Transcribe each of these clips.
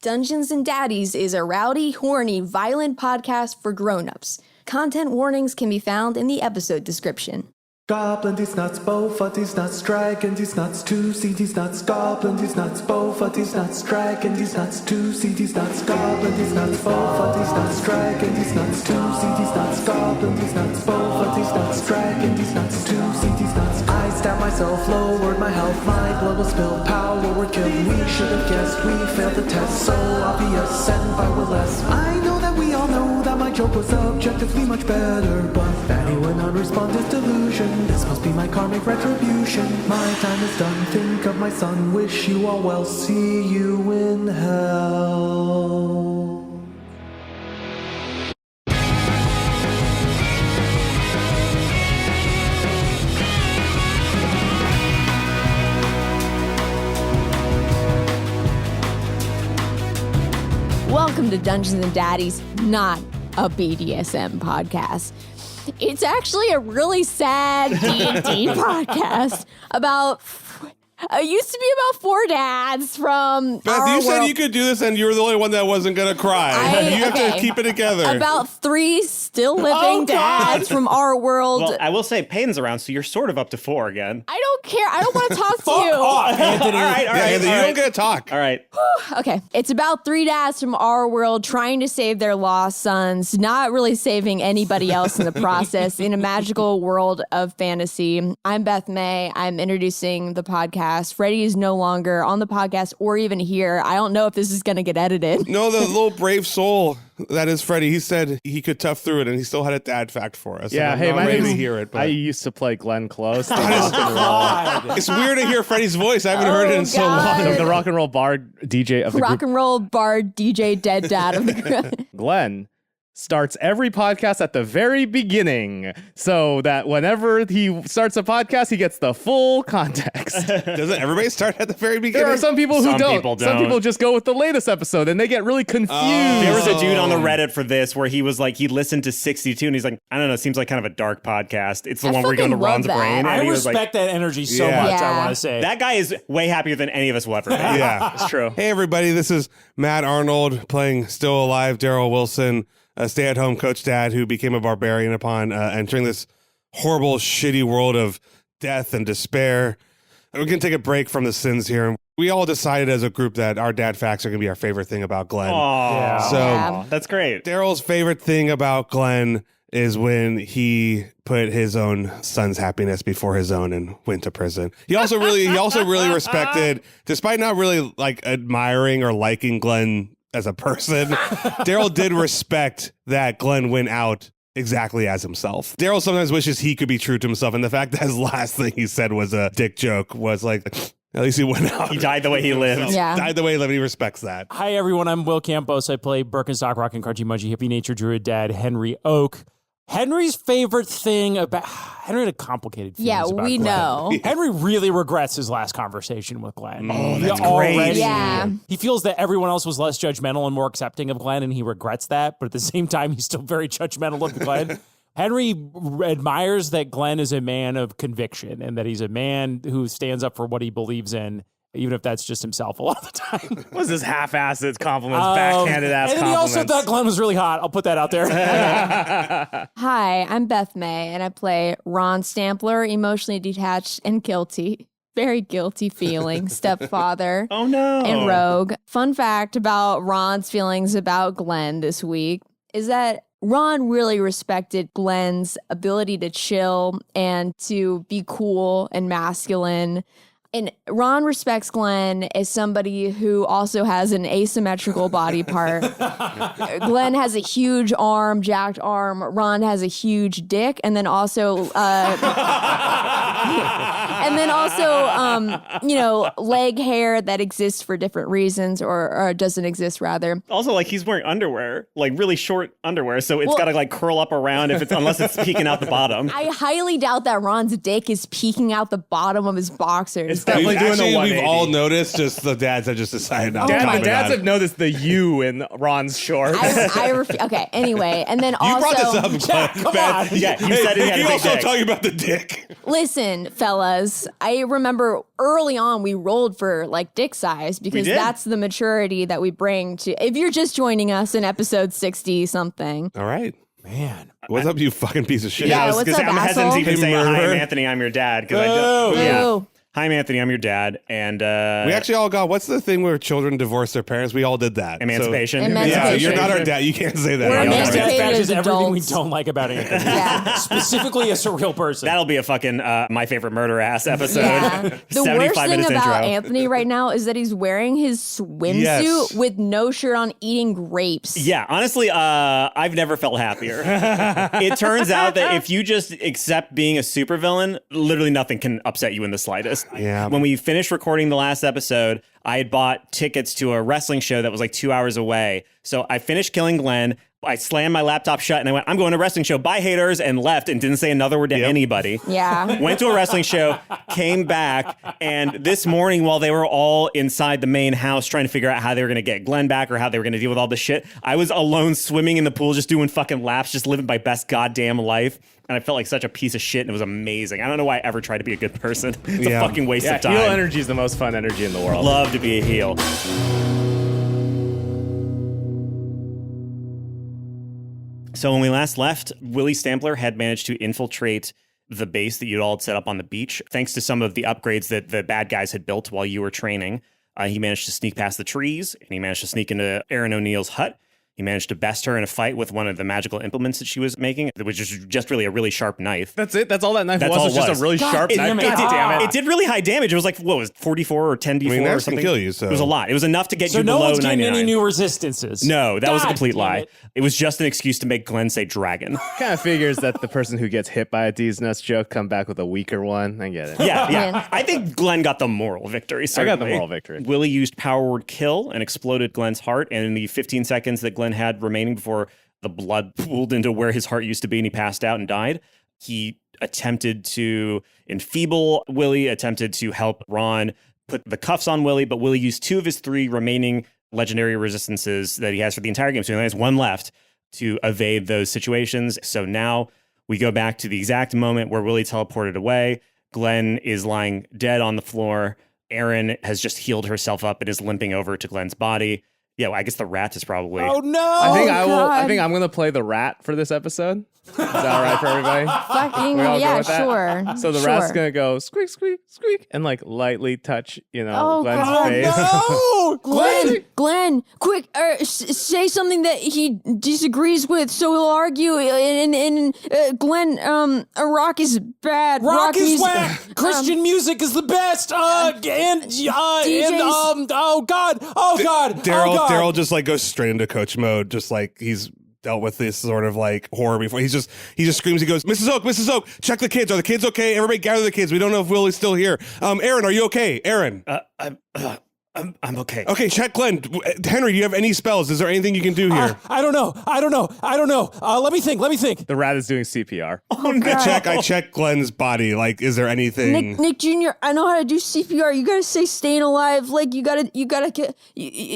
Dungeons and Daddies is a rowdy, horny, violent podcast for grown-ups. Content warnings can be found in the episode description. Goblin these nuts, bofa these nuts, dragon these nuts, 2C these nuts, goblin these nuts, bofa these nuts, dragon these nuts, 2C these nuts, goblin these nuts, bofa these nuts, dragon these nuts, 2C these nuts, goblin these nuts, bofa these nuts, dragon these nuts, 2C these nuts. I stabbed myself, lowered my health, my blood will spill, power were killed. We should have guessed, we failed the test, so obvious, and by will less. I know that we all know that my joke was objectively much better, but Daddy went on responded delusion. This must be my karmic retribution. My time is done. Think of my son. Wish you all well. See you in hell. Welcome to Dungeons and Daddies, not a BDSM podcast. It's actually a really sad D&D podcast about, used to be about four dads from Beth, our you said world. you could do this and you were the only one that wasn't going to cry. You have to keep it together. About three still living dads from our world. Well, I will say Payne's around, so you're sort of up to four again. I don't care. I don't want to talk to you. Anthony. All right. Anthony, you don't get to talk. All right. Okay. It's about three dads from our world trying to save their lost sons, not really saving anybody else in the process in a magical world of fantasy. I'm Beth May. I'm introducing the podcast. Freddie is no longer on the podcast or even here. I don't know if this is going to get edited. No, the little brave soul that is Freddie, he said he could tough through it and he still had a dad fact for us. Yeah, hey, I'm my not ready name's- to hear it. But I used to play Glenn Close, it's weird to hear Freddie's voice. I haven't heard it in so God. long. the rock and roll bar DJ of the Rock group. and roll bard DJ dead dad of the group. Glenn starts every podcast at the very beginning so that whenever he starts a podcast, he gets the full context. Doesn't everybody start at the very beginning? There are some people who Some don't. people Some don't. people just go with the latest episode and they get really confused. There was a dude on the Reddit for this where he was like, he listened to 62 and he's like, I don't know, it seems like kind of a dark podcast. It's the I one where we go into fucking love Ron's that. brain. And I he was respect that energy so Yeah. much, Yeah. I want to say. that guy is way happier than any of us will ever be. Yeah. It's true. Hey, everybody, this is Matt Arnold playing Still Alive Darryl Wilson, a stay-at-home coach dad who became a barbarian upon entering this horrible, shitty world of death and despair. And we're going to take a break from the sins here. We all decided as a group that our dad facts are going to be our favorite thing about Glenn. Aw. So Yeah. That's great. Daryl's favorite thing about Glenn is when he put his own son's happiness before his own and went to prison. He also really respected, despite not really like admiring or liking Glenn as a person, Darryl did respect that Glenn went out exactly as himself. Darryl sometimes wishes he could be true to himself, and the fact that his last thing he said was a dick joke was like, at least he went out. He died the way he lived. Yeah. Died the way he lived. He respects that. Hi, everyone. I'm Will Campos. I play Birkenstock, Rock and Crunchy Munchy Hippie Nature Druid Dad Henry Oak. Henry's favorite thing about... Henry had a complicated feelings Yeah, about we Glenn. know. Henry really regrets his last conversation with Glenn. Oh, that's Already. great. Yeah. He feels that everyone else was less judgmental and more accepting of Glenn, and he regrets that. But at the same time, he's still very judgmental of Glenn. Henry admires that Glenn is a man of conviction and that he's a man who stands up for what he believes in, even if that's just himself a lot of the time. What was this half-assed compliments, backhanded ass and then he compliments? also thought Glenn was really hot. I'll put that out there. Hi, I'm Beth May, and I play Ron Stampler, emotionally detached and guilty. Very guilty feeling, stepfather. Oh, no. And rogue. Fun fact about Ron's feelings about Glenn this week is that Ron really respected Glenn's ability to chill and to be cool and masculine. And Ron respects Glenn as somebody who also has an asymmetrical body part. Glenn has a huge arm, jacked arm. Ron has a huge dick, and then also, leg hair that exists for different reasons, or doesn't exist rather. Also, like, he's wearing underwear, like really short underwear, so it's got to like curl up around unless it's peeking out the bottom. I highly doubt that Ron's dick is peeking out the bottom of his boxers. It's definitely doing a 180. We've all noticed, just the dads have just decided not to Oh talk my about Dads it. have noticed the U in Ron's shorts. Okay, anyway, and then You also... brought this up, come Beth. on. Yeah, you said he had a you big also dick. talking about the dick. Listen, fellas, because I remember early on we rolled for like dick size because did. that's the maturity that we bring to. If you're just joining us in episode 60 something, All right. Man. What's up, you fucking piece of shit? Yeah, I was what's gonna say, up, I'm hesitant to asshole? even say, hi, Murderer. I'm Anthony, I'm your dad. Because I Boo. don't. Yeah. Boo. Hi, I'm Anthony, I'm your dad. And We actually all got, what's the thing where children divorce their parents? We all did that. So- emancipation. yeah, Emancipation. you're not our dad. You can't say that. We're You're not our That dad. emancipated is as everything we adults. don't like about Anthony. Yeah. Specifically as a real person. That'll be a fucking My Favorite Murder ass episode. Yeah. The 75 worst thing minutes about intro. Anthony right now is that he's wearing his swimsuit Yes. with no shirt on, eating grapes. Yeah, honestly, I've never felt happier. It turns out that if you just accept being a supervillain, literally nothing can upset you in the slightest. Yeah. When we finished recording the last episode, I had bought tickets to a wrestling show that was like 2 hours away. So I finished killing Glenn. I slammed my laptop shut and I went, I'm going to a wrestling show. Bye, haters, and left and didn't say another word to anybody. Yeah. Went to a wrestling show, came back, and this morning while they were all inside the main house trying to figure out how they were going to get Glenn back or how they were going to deal with all this shit, I was alone swimming in the pool, just doing fucking laps, just living my best goddamn life. And I felt like such a piece of shit, and it was amazing. I don't know why I ever tried to be a good person. It's Yeah. a fucking waste Yeah, of time. heel energy is the most fun energy in the world. Love to be a heel. So when we last left, Willie Stampler had managed to infiltrate the base that you'd all set up on the beach. Thanks to some of the upgrades that the bad guys had built while you were training, he managed to sneak past the trees, and he managed to sneak into Erin O'Neill's hut. He managed to best her in a fight with one of the magical implements that she was making, which is just really a really sharp knife. That's it. That's all that knife That's was. all Was it just was. a really sharp It, knife. it God did, damn it did really high damage. It was like, what was it, 44 or 10d4 I mean, or knives can something? kill you, so. It was a lot. It was enough to get so you no below one's getting 99. any new resistances. No, that was a God complete damn lie. it. It was just an excuse to make Glenn say dragon. Kind of figures that the person who gets hit by a D's nuts joke come back with a weaker one. I get it. Yeah, Man. yeah. I think Glenn got the moral victory. I got Certainly. the moral victory. Willie used power word kill and exploded Glenn's heart. And in the 15 seconds that Glenn had remaining before the blood pooled into where his heart used to be and he passed out and died, he attempted to enfeeble Willie, attempted to help Ron put the cuffs on Willie, but Willie used 2 of his 3 remaining legendary resistances that he has for the entire game. So he only has 1 left to evade those situations. So now we go back to the exact moment where Willie teleported away. Glenn is lying dead on the floor. Erin has just healed herself up and is limping over to Glenn's body. Yeah, well, I guess the rat is probably... Oh no! I think I'm gonna play the rat for this episode. Is that all right for everybody? Fucking We all go yeah, with that? sure. So the sure. rat's gonna go squeak, squeak, squeak, and like lightly touch, Oh, Glenn's God. face. No! Glenn, quick, say something that he disagrees with, so he'll argue. Glenn, rock is bad. Rock is music- whack. Christian music is the best. Oh God. Darryl just like goes straight into coach mode, just like he's dealt with this sort of like horror before. He just screams. He goes, Mrs. Oak, check the kids. Are the kids okay? Everybody gather the kids. We don't know if Willie's still here. Erin, are you okay? Erin. I'm okay. Okay, check Glenn. Henry, do you have any spells? Is there anything you can do here? I don't know. Let me think. The rat is doing CPR. Oh, no. I check Glenn's body. Like, is there anything? Nick Jr., I know how to do CPR. You gotta say staying alive. Like, you gotta get.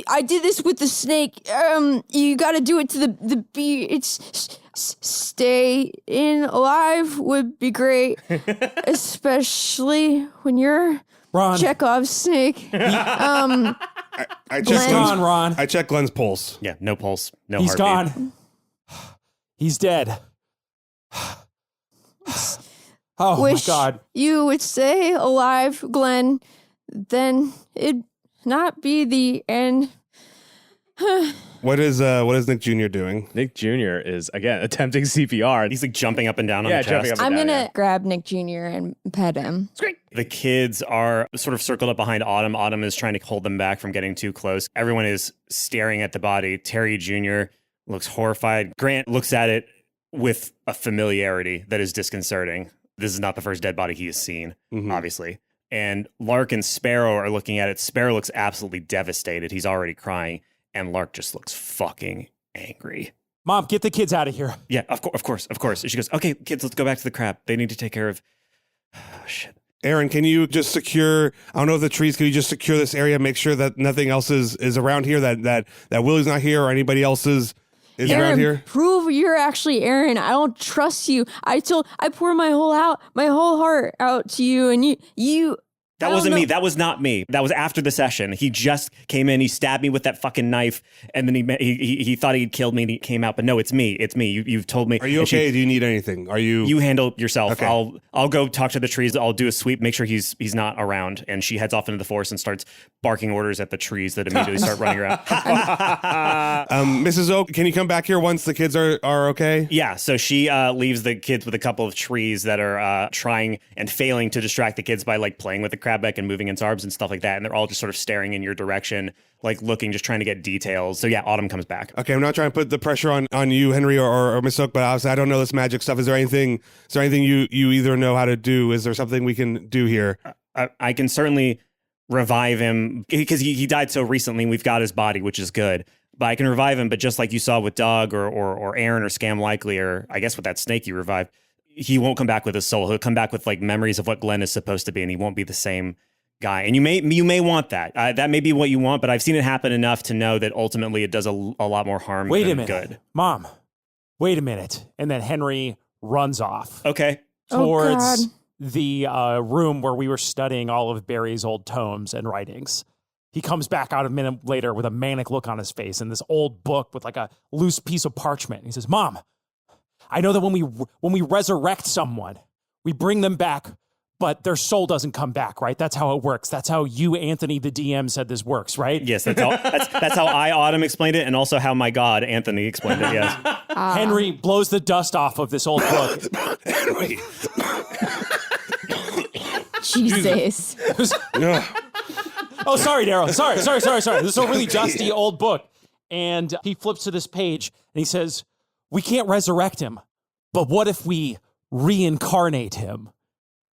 I did this with the snake. You gotta do it to the bee. It's staying alive would be great, especially when you're Ron. Chekhov's snake. I check Glenn. Ron. I check Glenn's pulse. Yeah, no pulse, no He's heartbeat. gone. He's dead. Oh Wish my God. you would stay alive, Glenn. Then it'd not be the end. What is Nick Jr. doing? Nick Jr. is again attempting CPR. He's like jumping up and down on Yeah, the chest. jumping up and I'm down, gonna yeah. grab Nick Jr. and pet him. The kids are sort of circled up behind Autumn. Autumn is trying to hold them back from getting too close. Everyone is staring at the body. Terry Jr. looks horrified. Grant looks at it with a familiarity that is disconcerting. This is not the first dead body he has seen, obviously. And Lark and Sparrow are looking at it. Sparrow looks absolutely devastated. He's already crying. And Lark just looks fucking angry. Mom, get the kids out of here. Yeah, of course. And she goes, okay, kids, let's go back to the crab. They need to take care of... Oh, shit. Aaron, can you just secure, I don't know if the trees, can you just secure this area, make sure that nothing else is around here, that Willie's not here or anybody else is is Aaron, around here? prove you're actually Aaron. I don't trust you. I pour my whole heart out to you, and you. That wasn't me. That was not me. That was after the session. He just came in. He stabbed me with that fucking knife, and then he thought he'd killed me, and he came out. But no, it's me. It's me. You've told me. Are you okay? Do you need anything? Are you? You handle yourself. Okay. I'll go talk to the trees. I'll do a sweep, make sure he's not around. And she heads off into the forest and starts barking orders at the trees that immediately start running around. Mrs. Oak, can you come back here once the kids are okay? Yeah. So she leaves the kids with a couple of trees that are trying and failing to distract the kids by like playing with the crabbeck and moving its arms and stuff like that. And they're all just sort of staring in your direction, like looking, just trying to get details. So yeah, Autumn comes back. Okay, I'm not trying to put the pressure on you, Henry, or Miss Oak, but obviously I don't know this magic stuff. Is there anything you either know how to do? Is there something we can do here? I can certainly revive him because he died so recently and we've got his body, which is good. But I can revive him, but just like you saw with Doug or Aaron or Scam Likely, or I guess with that snake you revived, he won't come back with his soul. He'll come back with like memories of what Glenn is supposed to be, and he won't be the same guy. And you may want that. That may be what you want, but I've seen it happen enough to know that ultimately it does a lot more harm Wait than a minute. good. Mom, wait a minute. And then Henry runs off Okay. towards the room where we were studying all of Barry's old tomes and writings. He comes back out a minute later with a manic look on his face and this old book with like a loose piece of parchment. He says, Mom, I know that when we resurrect someone, we bring them back, but their soul doesn't come back, right? That's how it works. That's how you, Anthony, the DM, said this works, right? Yes, that's how I, Autumn, explained it, and also how my God, Anthony, explained it, yes. Henry blows the dust off of this old book. Henry. Jesus. Oh, sorry, Darryl. Sorry. This is a really dusty old book. And he flips to this page and he says, we can't resurrect him, but what if we reincarnate him?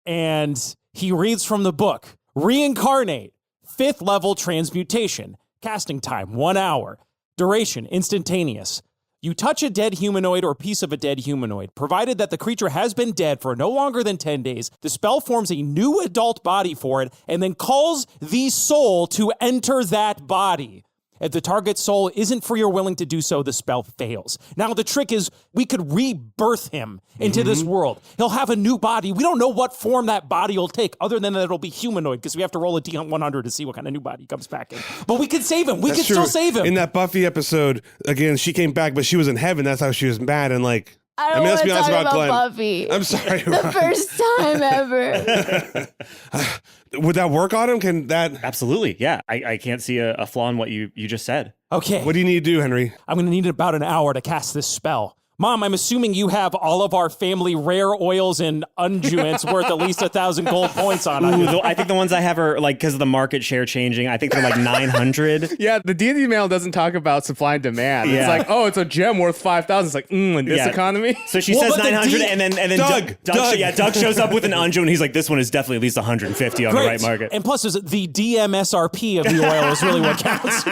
And he reads from the book, reincarnate, 5th level transmutation, casting time, 1 hour, duration, instantaneous. You touch a dead humanoid or piece of a dead humanoid, provided that the creature has been dead for no longer than 10 days, the spell forms a new adult body for it and then calls the soul to enter that body. If the target soul isn't free or willing to do so, the spell fails. Now, the trick is we could rebirth him into this world. He'll have a new body. We don't know what form that body will take, other than that it'll be humanoid, because we have to roll a D100 to see what kind of new body he comes back in. But we could save him. We could still save him. In that Buffy episode, again, she came back, but she was in heaven. That's how she was mad. And like, I don't let's want be to honest talk about Glenn. Buffy. I'm sorry. The first time ever. Would that work on him? Can that? Absolutely, yeah. I can't see a flaw in what you just said. Okay. What do you need to do, Henry? I'm going to need about an hour to cast this spell. Mom, I'm assuming you have all of our family rare oils and unguents worth at least 1,000 gold points on it. I think the ones I have are like, because of the market share changing, I think they're like 900. Yeah, the D&D mail doesn't talk about supply and demand. Yeah. It's like, oh, it's a gem worth 5,000. It's like, in this Yeah. economy. So she Well, says but the 900, D- and then Doug. Doug shows up with an unguent, and he's like, this one is definitely at least 150 on the right market. And plus, the DMSRP of the oil is really what counts.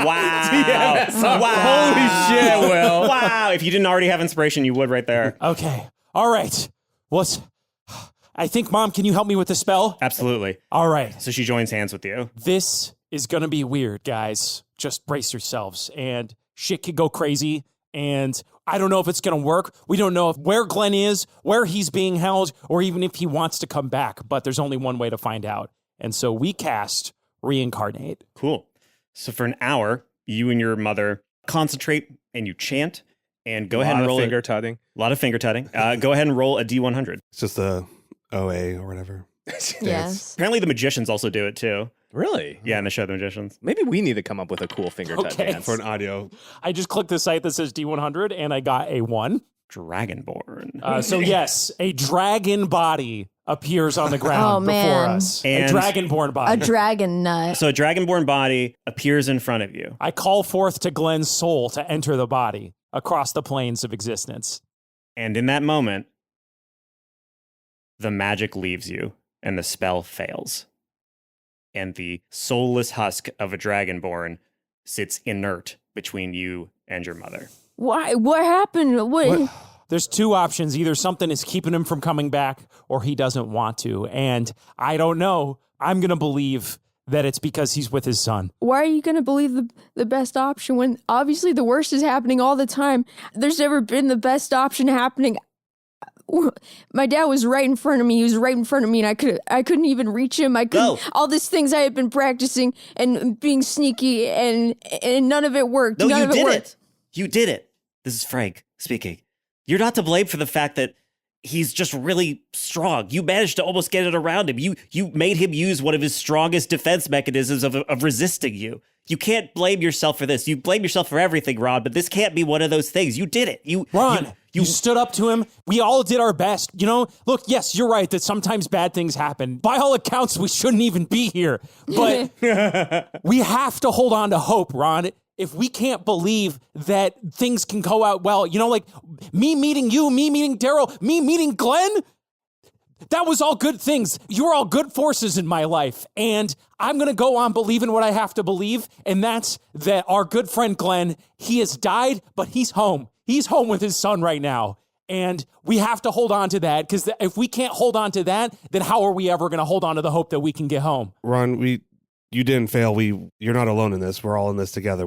Wow. Wow. Holy shit, Will. Wow. If you didn't already have inspiration, you would right there. Okay. All right. I think, Mom, can you help me with the spell? Absolutely. All right. So she joins hands with you. This is going to be weird, guys. Just brace yourselves. And shit could go crazy. And I don't know if it's going to work. We don't know where Glenn is, where he's being held, or even if he wants to come back. But there's only one way to find out. And so we cast Reincarnate. Cool. So for an hour, you and your mother concentrate and you chant and go ahead and roll finger tutting. A lot of finger tutting. Go ahead and roll a D100. It's just a OA or whatever. Yes. Apparently the magicians also do it too. Really? Yeah, in the show The Magicians. Maybe we need to come up with a cool finger tut Okay. dance. For an audio. I just clicked the site that says D100 and I got a 1. Dragonborn. So yes, a dragon body appears on the ground Oh, before man. us. A And- dragonborn A body. dragon nut. So a dragonborn body appears in front of you. I call forth to Glenn's soul to enter the body across the planes of existence. And in that moment, the magic leaves you and the spell fails. And the soulless husk of a dragonborn sits inert between you and your mother. Why? What happened? What? There's 2 options. Either something is keeping him from coming back or he doesn't want to. And I don't know. I'm going to believe that it's because he's with his son. Why are you going to believe the best option when obviously the worst is happening all the time? There's never been the best option happening. My dad was right in front of me. He was right in front of me, and I couldn't even reach him. All these things I had been practicing and being sneaky, and none of it worked. No, none you of it did worked. it. You did it. This is Frank speaking. You're not to blame for the fact that he's just really strong. You managed to almost get it around him. You made him use one of his strongest defense mechanisms of resisting you. You can't blame yourself for this. You blame yourself for everything, Ron, but this can't be one of those things. You did it. Ron, you stood up to him. We all did our best. Look, yes, you're right that sometimes bad things happen. By all accounts, we shouldn't even be here. But we have to hold on to hope, Ron. If we can't believe that things can go out well, like me meeting you, me meeting Darryl, me meeting Glenn, that was all good things. You were all good forces in my life. And I'm going to go on believing what I have to believe. And that's that our good friend Glenn, he has died, but he's home. He's home with his son right now. And we have to hold on to that, because if we can't hold on to that, then how are we ever going to hold on to the hope that we can get home? Ron, you didn't fail. You're not alone in this. We're all in this together.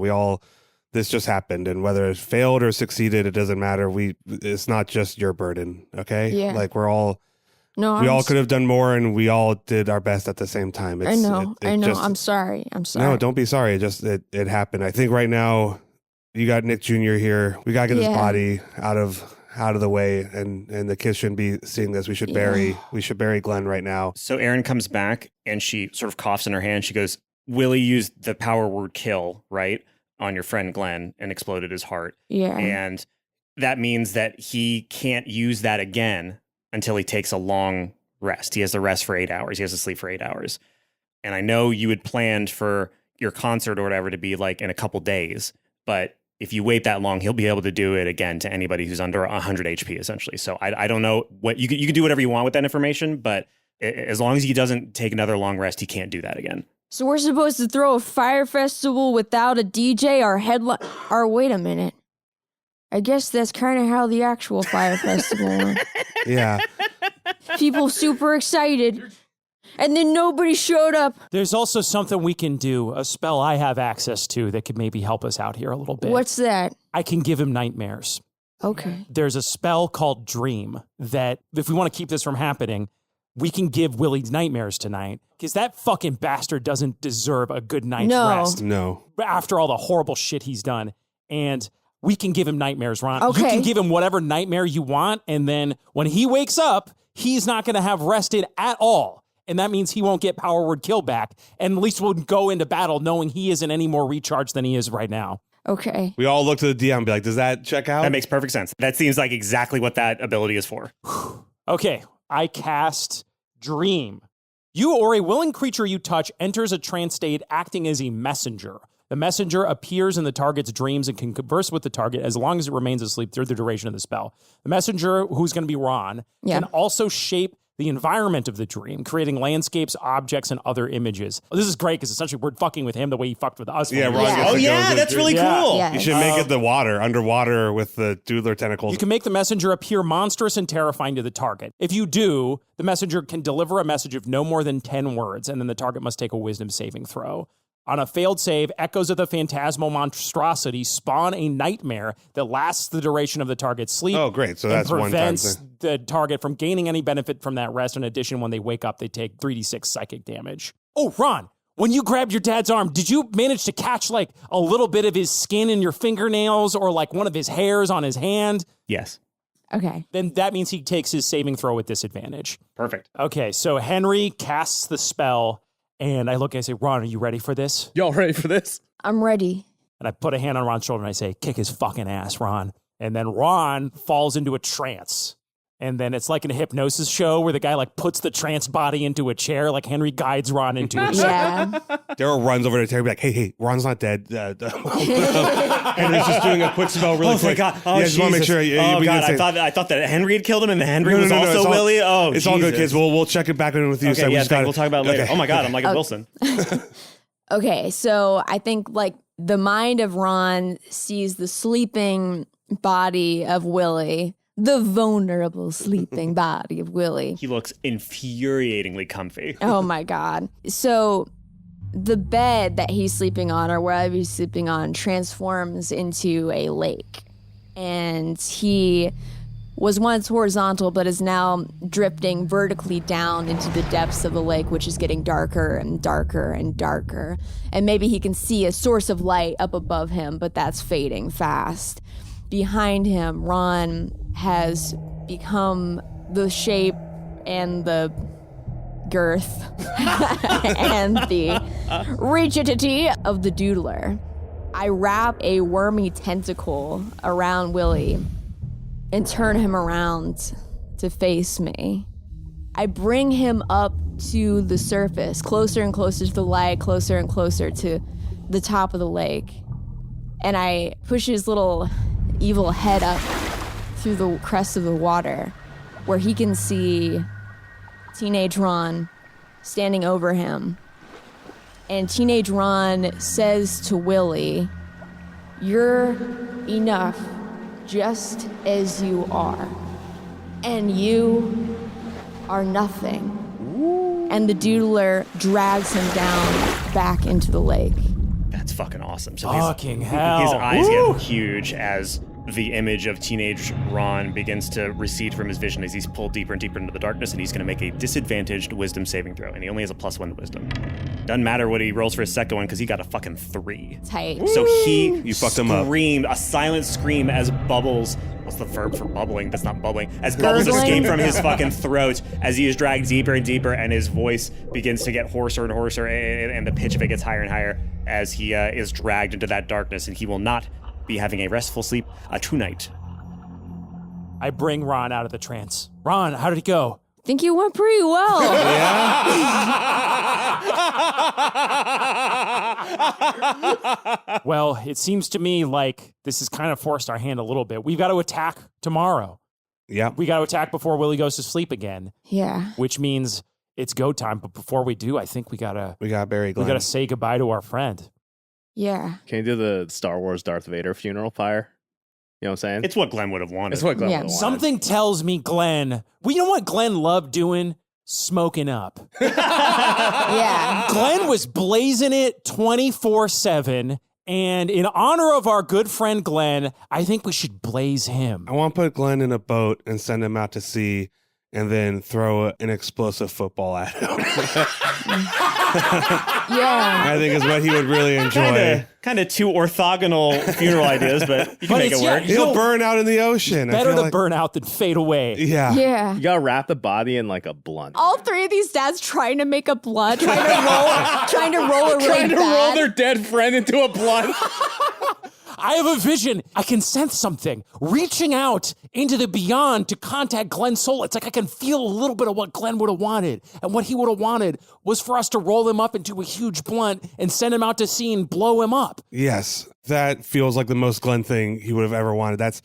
This just happened, and whether it failed or succeeded, it doesn't matter. It's not just your burden, okay? Yeah. Like we all could have done more, and we all did our best at the same time. I know. I'm sorry. No, don't be sorry. It happened. I think right now you got Nick Jr. here. We gotta get his body out of the way, and the kids shouldn't be seeing this. We should bury Glenn right now. So Erin comes back and she sort of coughs in her hand. She goes, Willie used the power word kill, right, on your friend Glenn and exploded his heart. Yeah. And that means that he can't use that again until he takes a long rest. He has to rest for 8 hours. He has to sleep for 8 hours. And I know you had planned for your concert or whatever to be like in a couple days, but if you wait that long, he'll be able to do it again to anybody who's under 100 HP, essentially. So I don't know what you can do whatever you want with that information, but as long as he doesn't take another long rest, he can't do that again. So we're supposed to throw a fire festival without a DJ or headline? Or wait a minute. I guess that's kind of how the actual fire festival went. Yeah. People super excited. And then nobody showed up. There's also something we can do, a spell I have access to that could maybe help us out here a little bit. What's that? I can give him nightmares. Okay. There's a spell called Dream that, if we want to keep this from happening, we can give Willie nightmares tonight, because that fucking bastard doesn't deserve a good night's rest. No. After all the horrible shit he's done. And we can give him nightmares, Ron. Okay. You can give him whatever nightmare you want, and then when he wakes up, he's not going to have rested at all. And that means he won't get power word kill back. And at least we'll go into battle knowing he isn't any more recharged than he is right now. Okay. We all look to the DM and be like, does that check out? That makes perfect sense. That seems like exactly what that ability is for. Okay, I cast Dream. You or a willing creature you touch enters a trance state acting as a messenger. The messenger appears in the target's dreams and can converse with the target as long as it remains asleep through the duration of the spell. The messenger, who's going to be Ron, can also shape the environment of the dream, creating landscapes, objects, and other images. This is great because essentially we're fucking with him the way he fucked with us. Yeah, Ron Yeah. gets Oh to go yeah, to that's really Yeah. cool. Yeah. You should make it underwater with the doodler tentacles. You can make the messenger appear monstrous and terrifying to the target. If you do, the messenger can deliver a message of no more than 10 words, and then the target must take a wisdom saving throw. On a failed save, echoes of the phantasmal monstrosity spawn a nightmare that lasts the duration of the target's sleep. Oh, great. So and that's one time prevents thing. the target from gaining any benefit from that rest. In addition, when they wake up, they take 3d6 psychic damage. Oh, Ron, when you grabbed your dad's arm, did you manage to catch like a little bit of his skin in your fingernails or like one of his hairs on his hand? Yes. Okay. Then that means he takes his saving throw with disadvantage. Perfect. Okay, so Henry casts the spell, and I look and I say, Ron, are you ready for this? Y'all ready for this? I'm ready. And I put a hand on Ron's shoulder and I say, kick his fucking ass, Ron. And then Ron falls into a trance. And then it's like in a hypnosis show where the guy like puts the trance body into a chair, like Henry guides Ron into a chair. Yeah. Daryl runs over to Terry and be like, hey, Ron's not dead. Henry's just doing a quick spell really Oh quick. my god! Oh, yeah, just want to make Jesus. sure. Oh we god! can say- I thought that Henry had killed him, and Henry No, was no, no, also it's all- Willie. Oh, it's all good, Jesus. kids. We'll check it back in with you. Okay, so we yeah, just we'll talk about it later. Okay. Oh my god! I'm like a Wilson. Okay, so I think like the mind of Ron sees the sleeping body of Willie, the vulnerable sleeping body of Willie. He looks infuriatingly comfy. Oh my God. So the bed that he's sleeping on, or wherever he's sleeping on, transforms into a lake. And he was once horizontal, but is now drifting vertically down into the depths of the lake, which is getting darker and darker and darker. And maybe he can see a source of light up above him, but that's fading fast. Behind him, Ron has become the shape and the girth and the rigidity of the doodler. I wrap a wormy tentacle around Willie and turn him around to face me. I bring him up to the surface, closer and closer to the light, closer and closer to the top of the lake. And I push his little evil head up through the crest of the water, where he can see Teenage Ron standing over him. And Teenage Ron says to Willie, "You're enough just as you are. And you are nothing." And the doodler drags him down back into the lake. That's fucking awesome. So Fucking hell. His eyes get huge as the image of teenage Ron begins to recede from his vision as he's pulled deeper and deeper into the darkness, and he's going to make a disadvantaged wisdom saving throw, and he only has a +1 to wisdom. Doesn't matter what he rolls for his second one because he got a fucking 3. Tight. So he You fucked him up. screamed a silent scream as bubbles. What's the verb for bubbling? That's not bubbling. As bubbles Gurgling? escape from his fucking throat as he is dragged deeper and deeper, and his voice begins to get hoarser and hoarser, and the pitch of it gets higher and higher as he is dragged into that darkness, and he will not be having a restful sleep tonight. I bring Ron out of the trance. Ron, how did it go? Think you went pretty well. Well, it seems to me like this has kind of forced our hand a little bit. We've got to attack tomorrow. Yeah. We got to attack before Willie goes to sleep again, Yeah. which means it's go time. But before we do, I think we gotta Barry Glenn. say goodbye to our friend. Yeah. Can you do the Star Wars Darth Vader funeral pyre? You know what I'm saying? It's what Glenn would have wanted. It's what Glenn Yeah. would've wanted. Something tells me Glenn, well, you know what Glenn loved doing? Smoking up. Yeah. Glenn was blazing it 24/7. And in honor of our good friend Glenn, I think we should blaze him. I want to put Glenn in a boat and send him out to sea and then throw an explosive football at him. Yeah. I think is what he would really enjoy. Kind of two orthogonal funeral ideas, but you can But make it it's- work. yeah, He'll No. burn out in the ocean. I Better feel to like- burn out than fade away. Yeah. Yeah. You gotta wrap the body in like a blunt. All three of these dads trying to make a blood, trying to roll a really Trying to roll bad. their dead friend into a blunt. I have a vision. I can sense something reaching out into the beyond to contact Glenn's soul. It's like I can feel a little bit of what Glenn would have wanted. And what he would have wanted was for us to roll him up into a huge blunt and send him out to sea and blow him up. Yes. That feels like the most Glenn thing he would have ever wanted. That's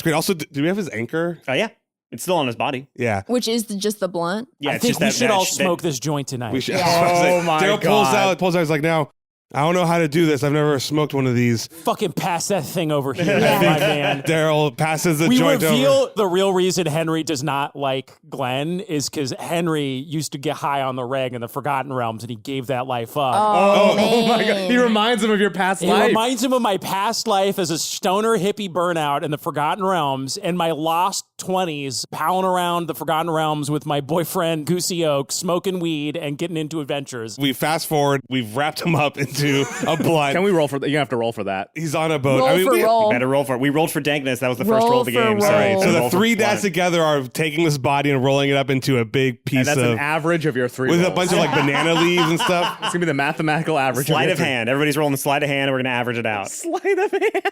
great. Also, do we have his anchor? Oh, yeah. It's still on his body. Yeah. Which is just the blunt. Yeah, I it's think just we that- should that- all that- smoke this joint tonight. We should. Oh my Darryl God. pulls out. He's like, now, I don't know how to do this. I've never smoked one of these. Fucking pass that thing over here, my man. Darryl passes the We joint reveal over. the real reason Henry does not like Glenn is because Henry used to get high on the reg in the Forgotten Realms, and he gave that life up. Oh, Oh my god. He reminds him of your past It life. reminds him of my past life as a stoner hippie burnout in the Forgotten Realms and my lost 20s palling around the Forgotten Realms with my boyfriend Goosey Oak, smoking weed and getting into adventures. We fast forward. We've wrapped him up into a blunt. Can we roll for that? You have to roll for that. He's on a boat. Roll for roll. Better roll for it. We rolled for dankness. That was the first Roll roll of the for game. roll. Sorry. So the roll for three dads blunt. together are taking this body and rolling it up into a big piece And that's of an average of your three with a rolls. bunch of like banana leaves and stuff. It's gonna be the mathematical average. Sleight your of three- hand. Everybody's rolling the sleight of hand, and we're going to average it out. Sleight of hand.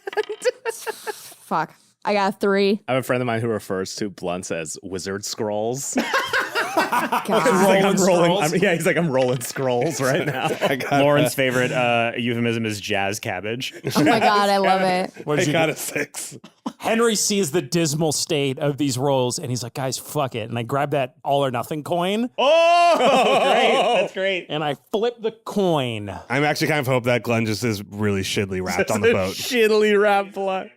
Fuck. I got 3. I have a friend of mine who refers to blunts as wizard scrolls. God. He's like, I'm rolling scrolls right now. Lauren's favorite euphemism is jazz cabbage. Oh my God, I love it. What I did you got do? a 6. Henry sees the dismal state of these rolls and he's like, guys, fuck it. And I grab that all or nothing coin Oh, great. That's great. and I flip the coin. I'm actually kind of hope that Glenn just is really shittily wrapped on the boat. Shittily wrapped blunt.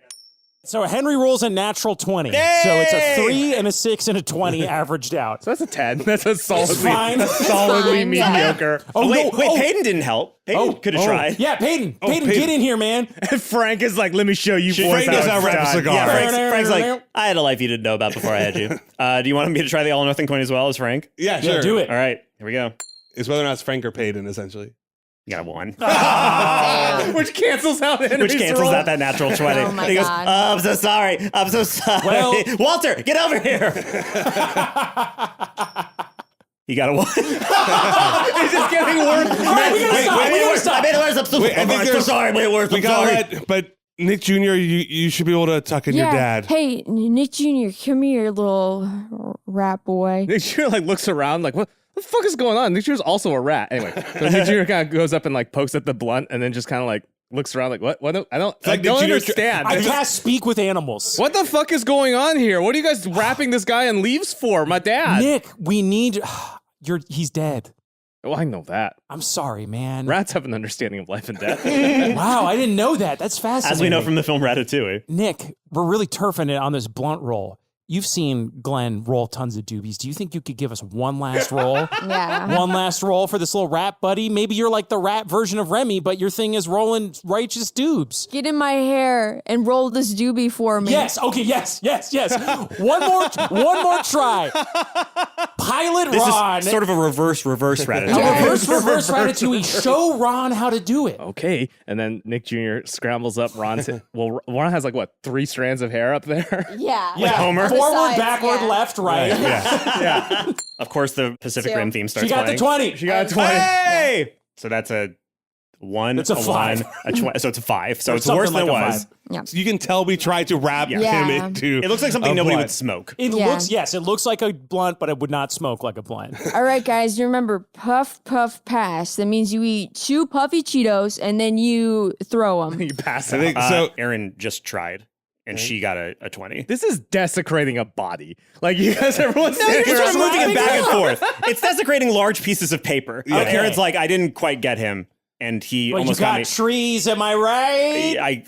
So Henry rolls a natural 20. Yay! So it's a 3 and a 6 and a 20 averaged out. So that's a 10. That's a solidly, fine. that's solidly It's fine, yeah. mediocre. Oh, wait, no. Peyton didn't help. Peyton could have tried. Yeah, Peyton. Peyton, Peyton. get in here, man. And Frank is like, let me show you boys Frank how knows it's how to wrap a done. cigar. Yeah, All Frank's like, I had a life you didn't know about before I had you. Do you want me to try the all or nothing coin as well as Frank? Yeah, sure. Yeah, do it. All right, here we go. It's whether or not it's Frank or Peyton, essentially. You got a 1. Damn. Which cancels out Henry's Which cancels roll. out that natural 20. Oh my he goes, God. I'm so sorry. I'm so sorry. Well- Walter, get over here. You got a 1. It's just getting worse. All right, we gotta stop. We gotta stop. I made it worse. I'm so, Wait, I think I'm so there's- sorry. I made it worse. We I'm got sorry. that, but Nick Jr., you should be able to tuck in your dad. Hey, Nick Jr., come here, little rat boy. Nick Jr. like looks around like, what the fuck is going on? Nick Jr.'s also a rat. Anyway, so Nick Jr. kind of goes up and like pokes at the blunt and then just kind of like looks around like, what? I don't like don't Nick Jr. understand. I cast speak with animals. What the fuck is going on here? What are you guys wrapping this guy in leaves for? My dad. Nick, we need... He's dead. Oh, I know that. I'm sorry, man. Rats have an understanding of life and death. Wow, I didn't know that. That's fascinating. As we know from the film Ratatouille. Nick, we're really turfing it on this blunt roll. You've seen Glenn roll tons of doobies. Do you think you could give us one last roll? Yeah. One last roll for this little rat buddy? Maybe you're like the rat version of Remy, but your thing is rolling righteous doobs. Get in my hair and roll this doobie for me. Yes. Okay. Yes. One more try. Pilot This Ron. is sort of a reverse Ratatouille. Yeah. reverse Ratatouille. Show Ron how to do it. Okay. And then Nick Jr. scrambles up Ron's. Well, Ron has like, what, 3 strands of hair up there? Yeah. Yeah. Homer. Forward, Besides, backward, yeah. left, right. Yeah. Of course, the Pacific Two. Rim theme starts She got playing. the 20. She got a 20. Hey! So that's a 1, It's a 1, 5. so it's a 5. So Or it's worse something than like it a was. 5. So you can tell we tried to wrap Yeah. him into. It looks like something a nobody blunt. would smoke. It Yeah. looks like a blunt, but it would not smoke like a blunt. All right, guys, you remember puff, puff, pass. That means you eat 2 puffy Cheetos and then you throw them. You pass I out. think so. Aaron just tried, and she got a 20. This is desecrating a body. Like, you guys, everyone's You're standing just around moving it like, back and forth. It's desecrating large pieces of paper. And Okay. Aaron's like, I didn't quite get him, and he Well, you almost got got me. trees, am I right? I,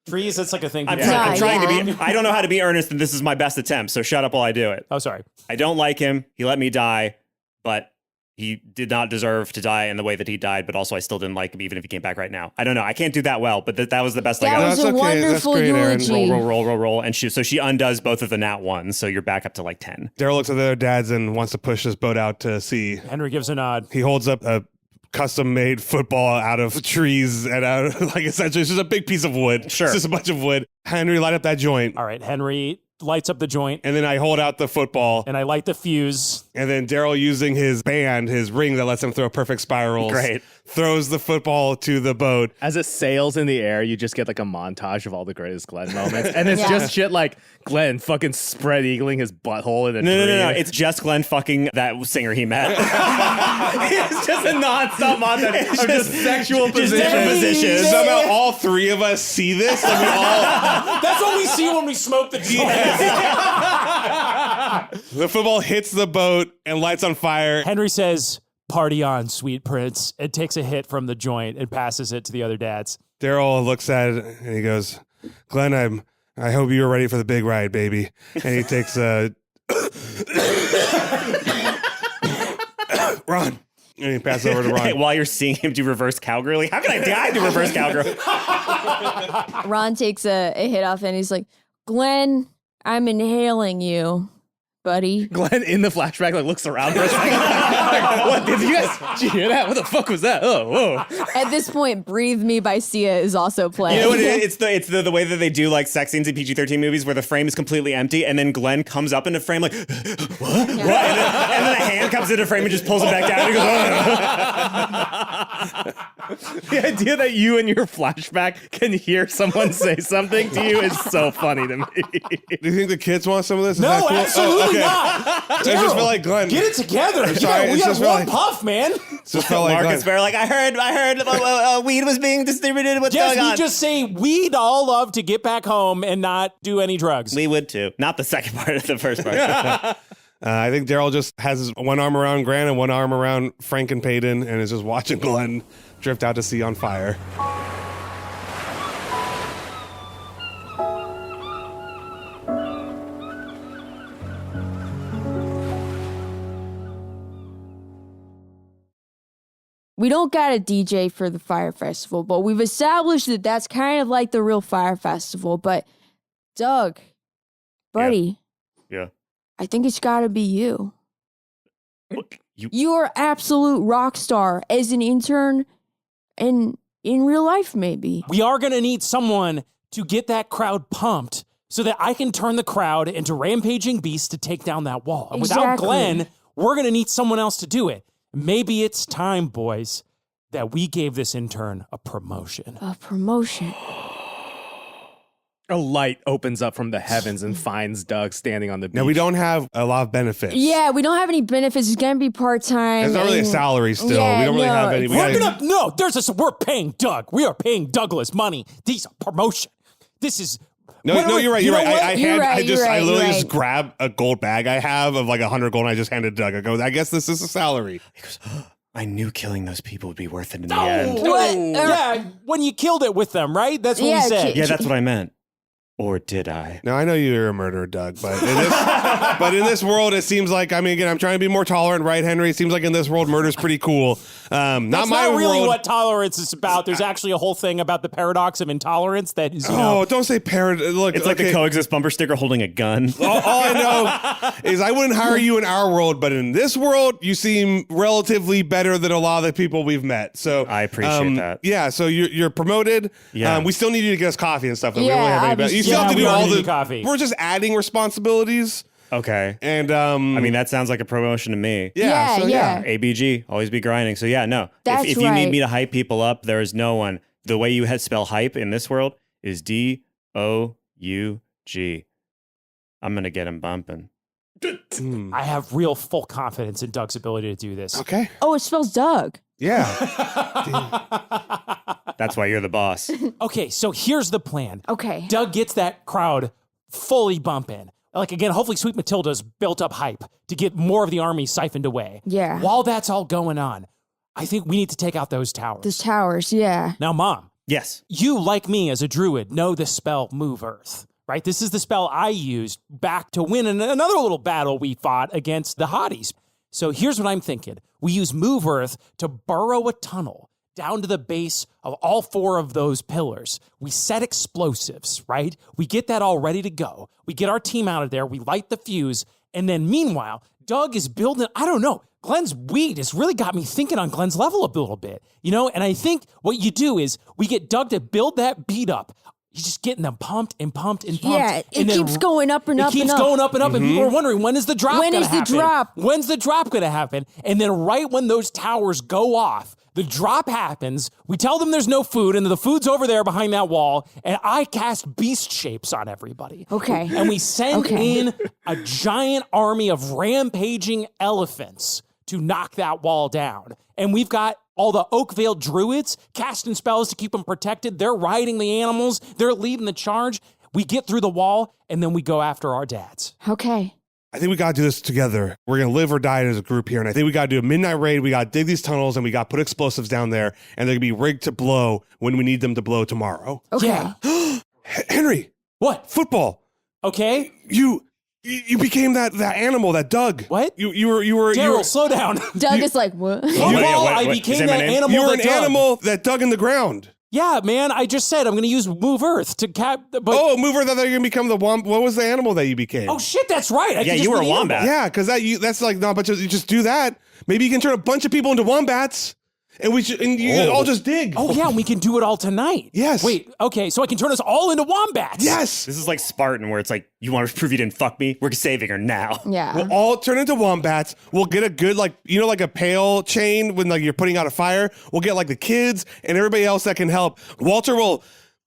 Trees, that's like a thing. I'm, people try- I'm say. trying yeah. to be. I don't know how to be earnest, and this is my best attempt. So shut up while I do it. Oh, sorry. I don't like him. He let me die, but he did not deserve to die in the way that he died. But also, I still didn't like him, even if he came back right now. I don't know. I can't do that well, but that was the best I That got. was That's a okay. That's wonderful great, Aaron. eulogy. Roll, and so she undoes both of the nat ones, so you're back up to like 10. Darryl looks at the other dads and wants to push this boat out to sea. Henry gives a nod. He holds up a custom-made football out of trees and out of, like, essentially it's just a big piece of wood. Sure. It's just a bunch of wood. Henry, light up that joint. All right, Henry lights up the joint, And then I hold out the football. and I light the fuse. And then Darryl, using his band, his ring that lets him throw perfect spirals, Great. throws the football to the boat. As it sails in the air, you just get like a montage of all the greatest Glenn moments. And it's Yeah. just shit like Glenn fucking spread eagling his butthole in a No. tree. It's just Glenn fucking that singer he met. It's just a nonstop montage of just sexual positions. different positions. Somehow all 3 of us see this and we all That's what we see when we smoke the joint. the football hits the boat and lights on fire. Henry says, "Party on, sweet prince," and takes a hit from the joint and passes it to the other dads. Darryl looks at it and he goes, Glenn, I hope you were ready for the big ride, baby. And he takes a Ron. And he passes over to Ron. While you're seeing him do reverse cowgirling. How can I die do reverse cowgirl? Ron takes a hit off and he's like, Glenn, I'm inhaling you, buddy. Glenn in the flashback like looks around for a second. Like, what did you hear that? What the fuck was that? Oh, whoa. At this point, Breathe Me by Sia is also playing. You know what it is? It's the way that they do like sex scenes in PG-13 movies where the frame is completely empty and then Glenn comes up in a frame like, what? What? And then a hand comes into frame and just pulls it back down and he goes, The idea that you in your flashback can hear someone say something to you is so funny to me. Do you think the kids want some of this? Is No, that cool? absolutely Oh, okay. not. I just felt like Glenn. Get it together. sorry, We it's got just one really- puff, man. It just felt like Marcus Glenn. Bear like, I heard weed was being distributed. What's Yes, going we on? just say we'd all love to get back home and not do any drugs. We would too. Not the second part of the first part. I think Darryl just has one arm around Grant and one arm around Frank and Peyton and is just watching Glenn drift out to sea on fire. We don't got a DJ for the Fire Festival, but we've established that that's kind of like the real Fire Festival. But Doug, buddy. Yeah. I think it's got to be you. You You're absolute rock star as an intern and in real life, maybe. We are going to need someone to get that crowd pumped so that I can turn the crowd into rampaging beasts to take down that wall. And without Exactly. Glenn, we're going to need someone else to do it. Maybe it's time, boys, that we gave this intern a promotion. A promotion. A light opens up from the heavens and finds Doug standing on the beach. Now, we don't have a lot of benefits. Yeah, we don't have any benefits. It's going to be part-time. There's not really a and- salary still. Yeah, we don't really no, have any. We're paying Doug. We are paying Douglas money. These are promotion. This is... No, What do you're right. you You're know right. what? I You're right, I literally you're just right. grab a gold bag I have of like 100 gold and I just handed Doug. I go, I guess this is a salary. He goes, I knew killing those people would be worth it in the No. end. What? Yeah, when you killed it with them, right? That's what Yeah, we said. Yeah, that's what I meant. Or did I? Now, I know you're a murderer, Doug, but in this world, it seems like, I mean, again, I'm trying to be more tolerant, right, Henry? It seems like in this world, murder's pretty cool. Not That's my not really world. what tolerance is about. There's actually a whole thing about the paradox of intolerance that is, Oh, don't say Look, It's like the okay, coexist bumper sticker holding a gun. all I know is I wouldn't hire you in our world, but in this world, you seem relatively better than a lot of the people we've met. So I appreciate that. Yeah, so you're promoted. Yeah. We still need you to get us coffee and stuff. We Yeah, don't really have any. You still yeah, have to we do are all needing the coffee. We're just adding responsibilities, Okay. and I mean, that sounds like a promotion to me. yeah, so yeah. ABG, always be grinding. So yeah, no. That's if you need right. me to hype people up, there is no one. The way you spell hype in this world is DOUG. I'm gonna get him bumping. Hmm. I have real full confidence in Doug's ability to do this. Okay, Oh, it spells Doug. yeah. That's why you're the boss. Okay, so here's the plan. Okay. Doug gets that crowd fully bumping. Like, again, hopefully Sweet Matilda's built up hype to get more of the army siphoned away. Yeah. While that's all going on, I think we need to take out those towers. The towers, yeah. Now, Mom, Yes. you, like me as a druid, know the spell Move Earth, right? This is the spell I used back to win another little battle we fought against the Hotties. So here's what I'm thinking. We use Move Earth to burrow a tunnel down to the base of all 4 of those pillars. We set explosives, right? We get that all ready to go. We get our team out of there. We light the fuse. And then meanwhile, Doug is building, I don't know, Glenn's weed has really got me thinking on Glenn's level a little bit, you know? And I think what you do is we get Doug to build that beat up. He's just getting them pumped and pumped and pumped. Yeah, it and then keeps going up and up It keeps and up. going up and up, and people are wondering, when is the drop When gonna is the happen? drop? When's the drop going to happen? And then right when those towers go off, the drop happens, we tell them there's no food, and the food's over there behind that wall, and I cast beast shapes on everybody. Okay. And we send Okay. in a giant army of rampaging elephants to knock that wall down. And we've got all the Oakvale druids casting spells to keep them protected. They're riding the animals. They're leading the charge. We get through the wall, and then we go after our dads. Okay. I think we got to do this together. We're going to live or die as a group here. And I think we got to do a midnight raid. We got to dig these tunnels and we got to put explosives down there. And they're going to be rigged to blow when we need them to blow tomorrow. Okay. Yeah. Henry, What? football. Okay. You became that animal, that Doug. What? You were Darryl, slow down. Doug is like, what? Football, what- I what- became is that my that name? animal you were that an dug. animal that dug in the ground. Yeah, man, I just said I'm going to use Move Earth to cap. But Oh, mover that they're going to become the wombat. What was the animal that you became? oh shit, that's right. I Yeah, can you just were be a the wombat. animal. Yeah, because that's like no, but you just do that. Maybe you can turn a bunch of people into wombats, and you all just dig. Oh yeah, and we can do it all tonight. Yes. Wait. Okay, so I can turn us all into wombats. Yes. This is like Spartan, where it's like, you want to prove you didn't fuck me? We're saving her now. Yeah. We'll all turn into wombats. We'll get a good, like a pail chain when like you're putting out a fire. We'll get like the kids and everybody else that can help. Walter will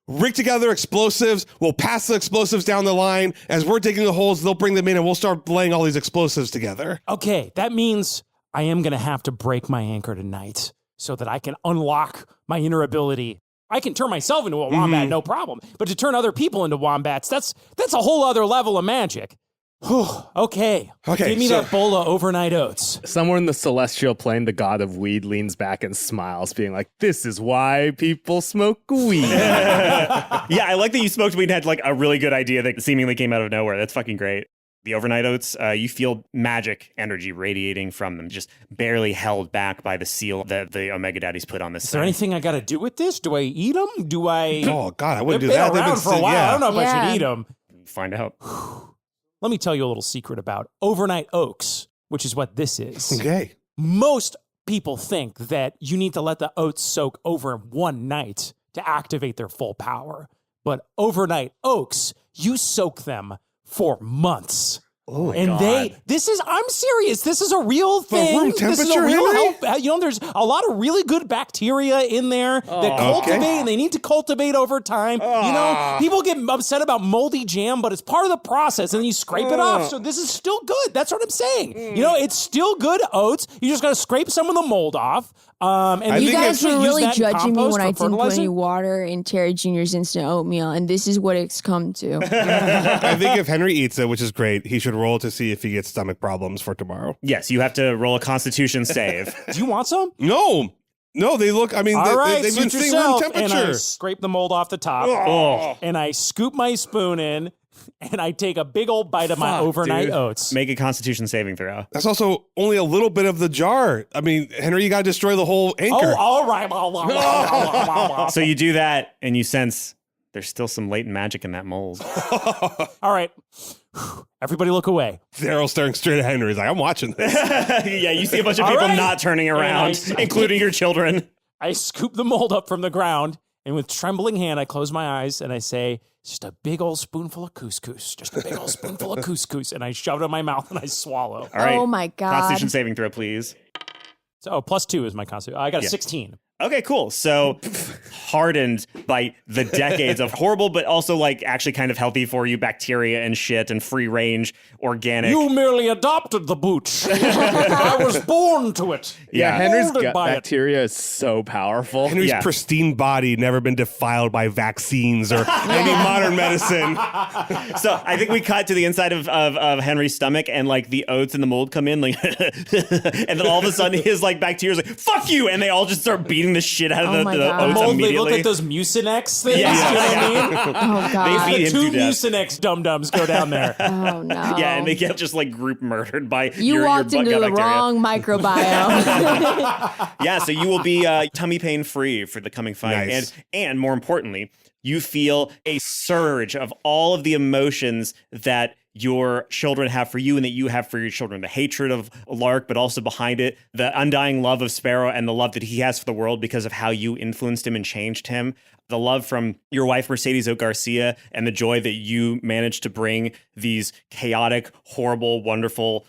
rig together explosives. We'll pass the explosives down the line. As we're digging the holes, they'll bring them in and we'll start laying all these explosives together. Okay, that means I am going to have to break my anchor tonight so that I can unlock my inner ability. I can turn myself into a wombat, no problem. But to turn other people into wombats, that's a whole other level of magic. Whew, okay. Okay, Give me so- that bowl of overnight oats. Somewhere in the celestial plane, the god of weed leans back and smiles, being like, "This is why people smoke weed." Yeah, I like that you smoked weed and had like a really good idea that seemingly came out of nowhere. That's fucking great. The overnight oats, you feel magic energy radiating from them, just barely held back by the seal that the Omega Daddies put on this. Is there anything I got to do with this? Do I eat them? Do I? Oh God, I wouldn't do They've that. been around for a while. I don't know if I Yeah. should eat them. Find out. Let me tell you a little secret about overnight oats, which is what this is. Okay. Most people think that you need to let the oats soak over one night to activate their full power. But overnight oats, you soak them for months. Oh, And I'm serious. This is a real thing. room This is a temperature, real Henry? help. There's a lot of really good bacteria in there that cultivate, and they need to cultivate over time. People get upset about moldy jam, but it's part of the process, and then you scrape it off. So this is still good. That's what I'm saying. It's still good oats. You just got to scrape some of the mold off. And You guys were really use that in judging me compost when I for didn't put fertilizer? any water in Terry Jr.'s instant oatmeal, and this is what it's come to. I think if Henry eats it, which is great, he should roll to see if he gets stomach problems for tomorrow. Yes, you have to roll a Constitution save. Do you want some? No, they look. I mean, All right, they've been suit sitting room yourself. And I temperature. scrape the mold off the top, and I scoop my spoon in, and I take a big old bite of my overnight dude. oats. Make a Constitution saving throw. That's also only a little bit of the jar. I mean, Henry, you got to destroy the whole anchor. Oh, all right. So you do that, and you sense there's still some latent magic in that mold. All right. Everybody look away. Darryl staring straight at Henry. He's like, I'm watching this. Yeah, you see a bunch of All people right. not turning around, And including your children. I scoop the mold up from the ground, and with trembling hand, I close my eyes, and I say, just a big old spoonful of couscous. Just a big old spoonful of couscous. And I shove it in my mouth, and I swallow. All right. Oh my God. Constitution saving throw, please. So +2 is my constitution. I got a 16. Okay, cool. So hardened by the decades of horrible, but also like actually kind of healthy for you bacteria and shit and free range organic. You merely adopted the booch. I was born to it. Yeah, Henry's Molded gut by it. bacteria is so powerful. Henry's Yeah. pristine body never been defiled by vaccines or any modern medicine. So I think we cut to the inside of Henry's stomach, and like the oats and the mold come in, like, and then all of a sudden his like bacteria's like, "Fuck you!" and they all just start beating the shit out of Oh the my oats God. Mold, they immediately. look like those Mucinex things. Yeah. You know what I mean? Oh God. They beat him Two to death. Mucinex dum-dums go down there. Oh no. Yeah, and they get just like group murdered by You your walked gut into the bacteria. wrong microbiome. Yeah, so you will be tummy pain free for the coming fight. Nice. And more importantly, you feel a surge of all of the emotions that your children have for you and that you have for your children. The hatred of Lark, but also behind it, the undying love of Sparrow and the love that he has for the world because of how you influenced him and changed him. The love from your wife, Mercedes O. Garcia, and the joy that you managed to bring these chaotic, horrible, wonderful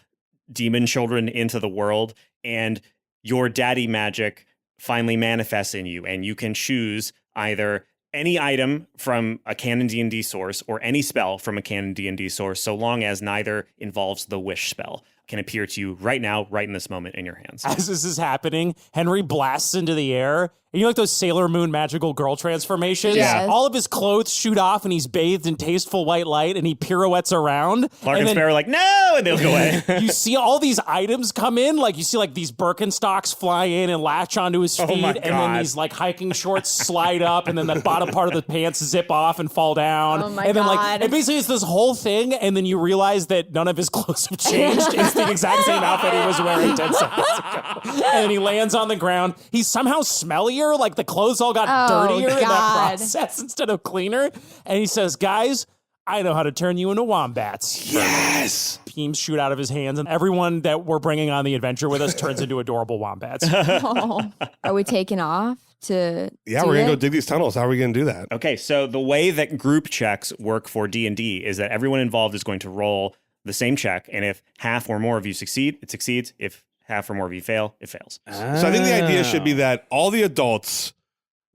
demon children into the world. And your daddy magic finally manifests in you, and you can choose either any item from a canon D&D source or any spell from a canon D&D source, so long as neither involves the wish spell, can appear to you right now, right in this moment in your hands. As this is happening, Henry blasts into the air. And you know, like those Sailor Moon magical girl transformations? Yes. All of his clothes shoot off and he's bathed in tasteful white light and he pirouettes around. Lark and then Sparrow are like, no, and they'll go away. you see all these items come in, like you see like these Birkenstocks fly in and latch onto his feet, my and then God. these like hiking shorts slide up, and then the bottom part of the pants zip off and fall down. Oh my and then God. like it basically it's this whole thing, and then you realize that none of his clothes have changed. It's the exact same outfit he was wearing 10 seconds ago. And then he lands on the ground. He's somehow smellier, like the clothes all got Oh, dirtier in that God. process instead of cleaner. And he says, guys, I know how to turn you into wombats. Yes. Beams shoot out of his hands, and everyone that we're bringing on the adventure with us turns into adorable wombats. Oh. Are we taking off to Yeah, do we're going to it? go dig these tunnels. How are we going to do that? Okay, so the way that group checks work for D&D is that everyone involved is going to roll the same check, and if half or more of you succeed, it succeeds. If half or more of you fail, it fails. So I think the idea should be that all the adults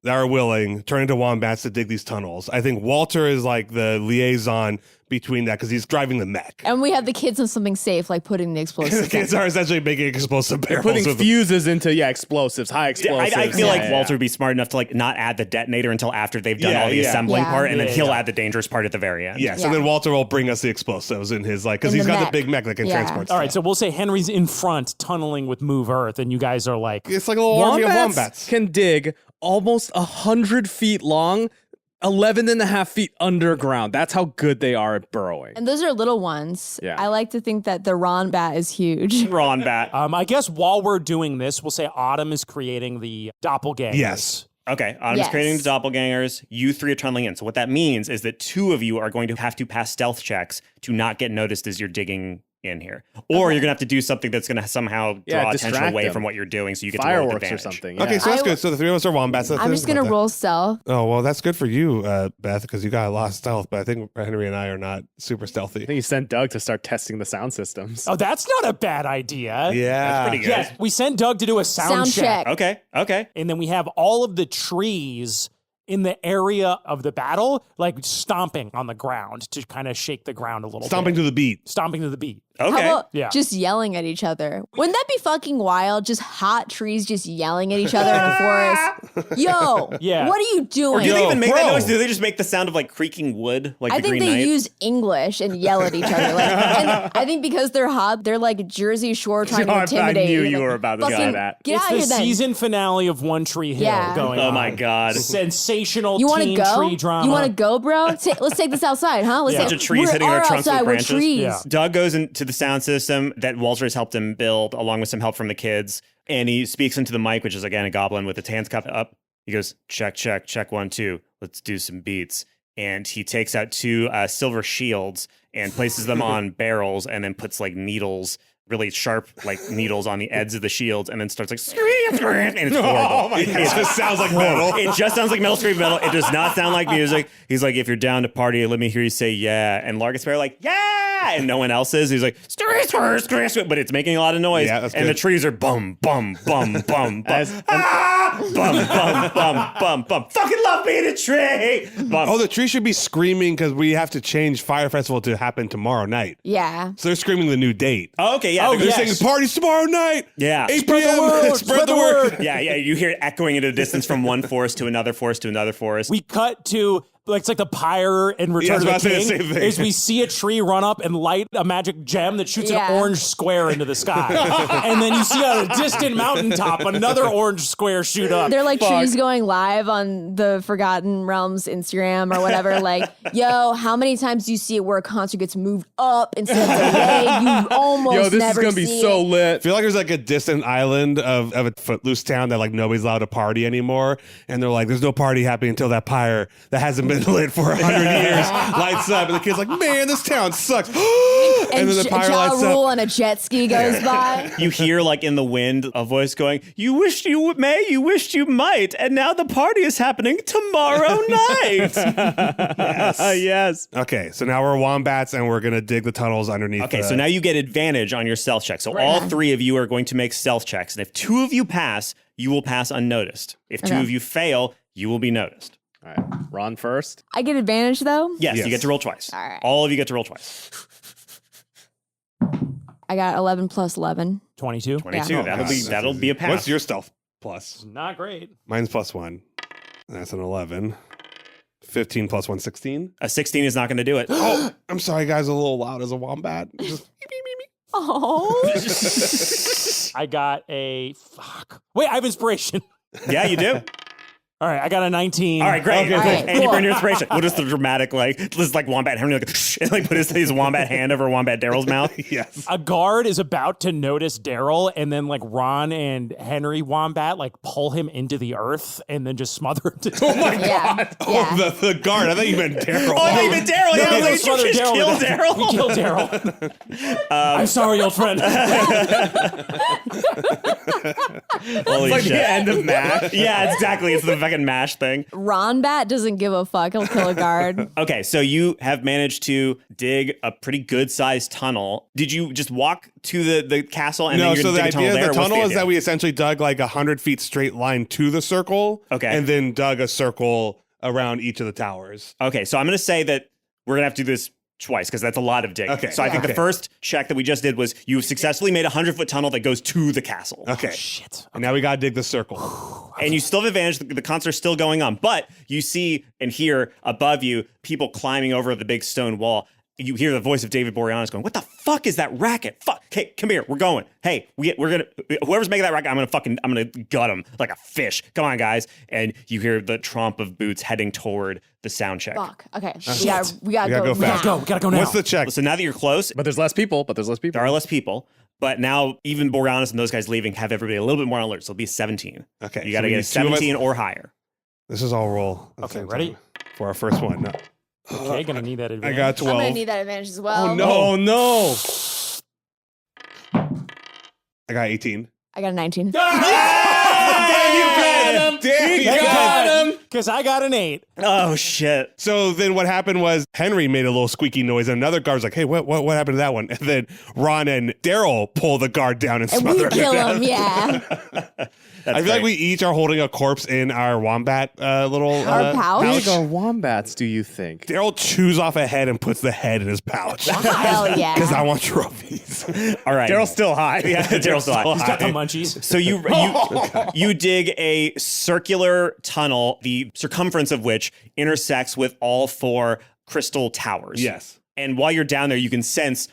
that are willing turn into wombats to dig these tunnels. I think Walter is like the liaison between that because he's driving the mech. And we have the kids on something safe, like putting the The explosives. kids are essentially making explosive barrels. Putting with them. fuses into explosives, high explosives. I feel like Yeah. Walter would be smart enough to like not add the detonator until after they've done Yeah, all the yeah. assembling Yeah. part, and then Yeah, he'll yeah. add the dangerous part at the very end. Yeah, so Yeah. then Walter will bring us the explosives in his like because In he's the got mech. the big mech that can Yeah. transport. All right, stuff. so we'll say Henry's in front, tunneling with Move Earth, and you guys are like, It's like a little army of Wombats wombats. can dig almost 100 feet long. 11 and a half feet underground. That's how good they are at burrowing. And those are little ones. Yeah. I like to think that the Wombat is huge. Wombat. I guess while we're doing this, we'll say Autumn is creating the doppelganger. Yes. Okay, Autumn's Yes. creating the doppelgangers. You three are tunneling in. So what that means is that two of you are going to have to pass stealth checks to not get noticed as you're digging in here. Or you're going to have to do something that's going to somehow draw attention distract away them. from what you're doing so you get to roll with Fireworks or advantage. something. Okay, yeah. so that's I- good. So the three of us are wombats. I'm just going to roll stealth. Oh, well, that's good for you, Beth, because you got a lot of stealth, but I think Henry and I are not super I stealthy. think you sent Doug to start testing the sound systems. Oh, that's not a bad idea. Yeah. Pretty good. Yes, we send Doug to do a sound check. Okay. And then we have all of the trees in the area of the battle, like stomping on the ground to kind of shake the ground a little Stomping bit. to the beat. Stomping to the beat. How Okay. about Yeah. just yelling at each other? Wouldn't that be fucking wild? Just hot trees just yelling at each other in a forest. Yo, Yeah. what are you Or doing? do they even make that bro. noise? Do they just make the sound of like creaking wood, like I the think Green they Knight? use English and yell at each other. Like, and I think because they're hot, they're like Jersey Shore trying to I intimidate knew you. you Like, were about to say fucking that. Get It's out the here then. season finale of One Tree Hill Yeah. going Oh on. my God. Sensational You want to teen go? tree drama. You want to go, bro? Let's take this outside, huh? Let's Yeah. take Bunch of trees we're hitting their are trunks with outside, we're branches. trees. Yeah. Doug goes into the sound system that Walter's helped him build, along with some help from the kids. And he speaks into the mic, which is again a goblin with its hands cupped up. He goes, check, 1, 2. Let's do some beats. And he takes out two silver shields and places them on barrels and then puts like needles, really sharp like needles on the ends of the shields and then starts like, and it's horrible. Oh my God. It just sounds like metal. It just sounds like metal scream metal. It does not sound like music. He's like, if you're down to party, let me hear you say yeah. And Largus Sparrow like, yeah. And no one else is. He's like, but it's making a lot of noise. Yeah, that's and the good. trees are bum, bum, bum, bum, bum. Bum. Fucking love being a tree. Bum. Oh, the tree should be screaming because we have to change Fire Festival to happen tomorrow night. Yeah. So they're screaming the new date. Okay, yeah. Oh, They're yes. saying the party's tomorrow night. Yeah. 8 Spread the p.m. word, Spread the word. Yeah. You hear it echoing into the distance from one forest to another forest to another forest. We cut to like it's like the pyre in Yeah, I Return was of about the to say King. the same thing. Is we see a tree run up and light a magic gem that shoots Yeah. an orange square into the sky, and then you see on a distant mountaintop another orange square shoot up. They're like trees going live on the Forgotten Realms Instagram or whatever. Like, yo, how many times do you see it where a concert gets moved up instead of delayed? You almost Yo, this never is gonna be see so it. lit. I feel like there's like a distant island of a footloose town that like nobody's allowed to party anymore. And they're like, there's no party happening until that pyre that hasn't been lit for 100 years lights up. And the kid's like, man, this town sucks. and then the pyre Ja lights Rule up. and a jet ski goes by. You hear like in the wind a voice going, you wished you may, you wished you might, and now the party is happening tomorrow night. Yes. Okay, so now we're wombats and we're going to dig the tunnels underneath. Okay, so now you get advantage on your stealth check. So all three of you are going to make stealth checks. And if two of you pass, you will pass unnoticed. If two Okay. of you fail, you will be noticed. All right. Ron first. I get advantage though. Yes, Yes. you get to roll twice. All right. All of you get to roll twice. I got 11 plus 11. 22. 22. Yeah. Oh, that'll God, be that's that'll easy. be a pass. What's your stealth plus? Not great. Mine's +1. That's an 11. 15 plus 1, 16. A 16 is not going to do it. Oh, I'm sorry, guys. A little loud as a wombat. Just- Oh. I got a fuck. Wait, I have inspiration. Yeah, you do. All right, I got a 19. All right, great. All right, And you cool. burn your inspiration. What is the dramatic this like Wombat Henry like, and like put his Wombat hand over Wombat Darryl's mouth? yes. A guard is about to notice Darryl, and then like Ron and Henry Wombat like pull him into the earth and then just smother him to death. Oh my Yeah. God. Yeah. Oh, the guard. I thought you meant Darryl. Oh, you meant Darryl. Yeah, I was like, Smother you just Darryl killed to death. Darryl. You killed Darryl. I'm sorry, old friend. Holy Like shit. the end of MASH. Yeah, exactly. It's the fucking MASH thing. Ron Bat doesn't give a fuck. He'll kill a guard. Okay, so you have managed to dig a pretty good sized tunnel. Did you just walk to the castle and No, then you're so gonna the dig a tunnel idea there? of the What's tunnel is idea? that we essentially dug like 100 feet straight line to the circle. Okay. And then dug a circle around each of the towers. Okay, so I'm going to say that we're going to have to do this twice because that's a lot of digging. Okay. So I think the Okay. first check that we just did was you successfully made a 100-foot tunnel that goes to the castle. Okay. Shit. And now we got to dig the circle. And you still have advantage. The concert's still going on. But you see and hear above you people climbing over the big stone wall. You hear the voice of David Boreanaz going, "What the fuck is that racket? Fuck! Hey, come here. We're going. Hey, we're gonna. Whoever's making that racket, I'm gonna gut him like a fish. Come on, guys!" And you hear the tromp of boots heading toward the sound check. Fuck. Okay. We gotta gotta go go fast. now. We gotta go now. What's the check? So now that you're close, But there's less people. there are less people. But now even Boreanaz and those guys leaving have everybody a little bit more on alert. So it'll be 17. Okay. You got so to we get a need two of us. 17 or higher. This is all roll. at the Okay, same ready? time for our first one. No. Okay, gonna need that I advantage. got 12. I'm gonna need that advantage as well. Oh, no. Oh no! I got 18. I got a 19. Damn, you got him. Because I got an 8. Oh, shit. So then what happened was Henry made a little squeaky noise, and another guard's like, "Hey, what happened to that one?" And then Ron and Darryl pull the guard down and And smother we him. kill to death. him, yeah. I feel like we each are holding a corpse in our wombat little Our pouch? How big are wombats, do you think? Daryl chews off a head and puts the head in his pouch Hell yeah. because I want trophies. All right. Daryl's still high. Yeah, Daryl's still high. He's got the munchies. So you dig a circular tunnel, the circumference of which intersects with all 4 crystal towers. Yes. And while you're down there, you can sense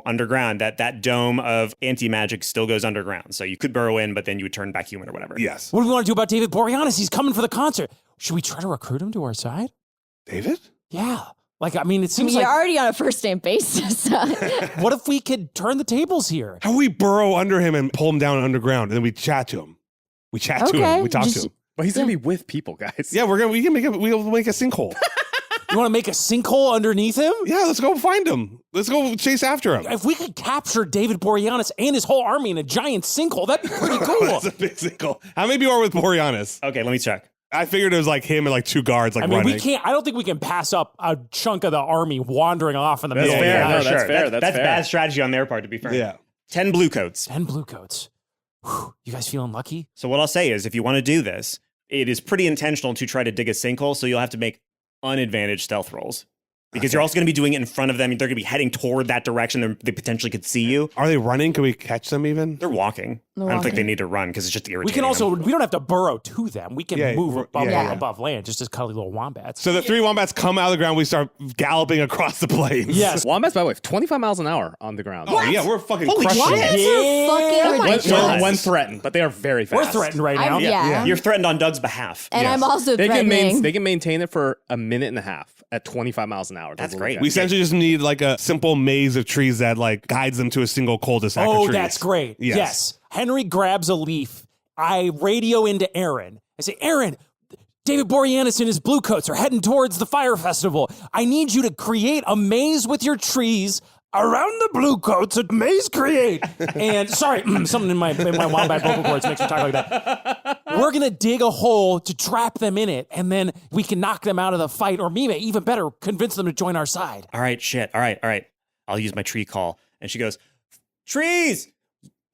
underground that dome of anti-magic still goes underground. So you could burrow in, but then you would turn back human or whatever. Yes. What do we want to do about David Boreanaz? He's coming for the concert. Should we try to recruit him to our side? David? Yeah. Like, I mean, it I seems mean, you're like, already on a first name basis. what if we could turn the tables here? How we burrow under him and pull him down underground, and then we chat to him. We chat to him. We talk to him. But he's gonna be with people, guys. Yeah, we'll make a sinkhole. You want to make a sinkhole underneath him? Yeah, let's go find him. Let's go chase after him. If we could capture David Boreanaz and his whole army in a giant sinkhole, that'd be pretty cool. That's a big sinkhole. How many people are with Boreanaz? Okay, let me check. I figured it was like him and like 2 guards like I mean, running. we can't. I don't think we can pass up a chunk of the army wandering off in the That's middle. fair. of the No, night. that's fair. That's fair. bad strategy on their part, to be fair. Yeah. 10 blue coats. 10 blue coats. Whew, you guys feeling lucky? So what I'll say is, if you want to do this, it is pretty intentional to try to dig a sinkhole. So you'll have to make unadvantaged stealth rolls. Because you're also going to be doing it in front of them. They're going to be heading toward that direction. They potentially could see you. Are they running? Can we catch them even? They're walking. I don't think they need to run because it's just irritating. We can also. them. We don't have to burrow to them. We can Yeah, move above, yeah. above land, just as cuddly little wombats. So the 3 wombats come out of the ground. We start galloping across the plains. Yes. Wombats, by the way, 25 miles an hour on the ground. Oh, yeah, we're fucking Holy crushing shit. it. Yeah. fucking When, ridiculous. when threatened, but they are very fast. We're threatened right now. Yeah. You're threatened on Doug's behalf. And I'm also They threatening. they can maintain it for a minute and a half at 25 miles an hour. That's Those great. little We guys. essentially just need like a simple maze of trees that like guides them to a single cul-de-sac of Oh, trees. that's great. Yes. Yes. Henry grabs a leaf. I radio into Aaron. I say, Aaron, David Boreanaz and his blue coats are heading towards the fire festival. I need you to create a maze with your trees around the blue coats. A maze create. And sorry, something in my wombat vocal cords makes me talk like that. We're going to dig a hole to trap them in it, and then we can knock them out of the fight, or maybe even better, convince them to join our side. All right, shit. All right. I'll use my tree call. And she goes, trees,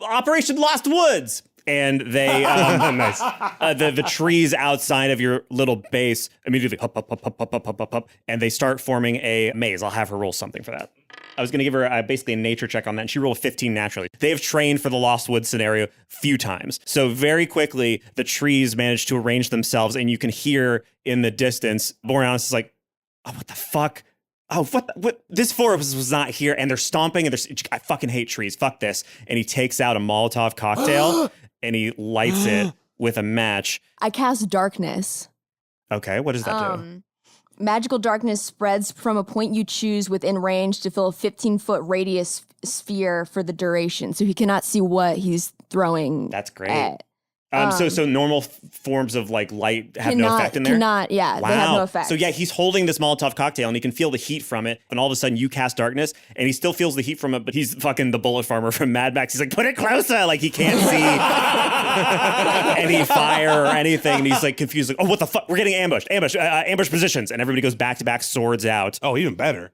Operation Lost Woods. And they, Nice. the trees outside of your little base immediately up, and they start forming a maze. I'll have her roll something for that. I was going to give her basically a nature check on that, and she rolled a 15 naturally. They have trained for the Lost Woods scenario a few times. So very quickly, the trees manage to arrange themselves, and you can hear in the distance, Boreanaz is like, oh, what the fuck? Oh, what? This forest was not here, and they're stomping, and I fucking hate trees. Fuck this. And he takes out a Molotov cocktail, and he lights it with a match. I cast darkness. Okay, what does that do? Magical darkness spreads from a point you choose within range to fill a 15-foot radius sphere for the duration, so he cannot see what he's throwing. That's great. At. So normal forms of like light have no effect in there? Cannot, yeah, Wow. they have no effect. So yeah, he's holding this Molotov cocktail and he can feel the heat from it. And all of a sudden you cast darkness and he still feels the heat from it, but he's fucking the bullet farmer from Mad Max. He's like, put it closer. Like he can't see any fire or anything. And he's like confused. Like, oh, what the fuck? We're getting ambushed. Ambush positions. And everybody goes back to back, swords out. Oh, even better.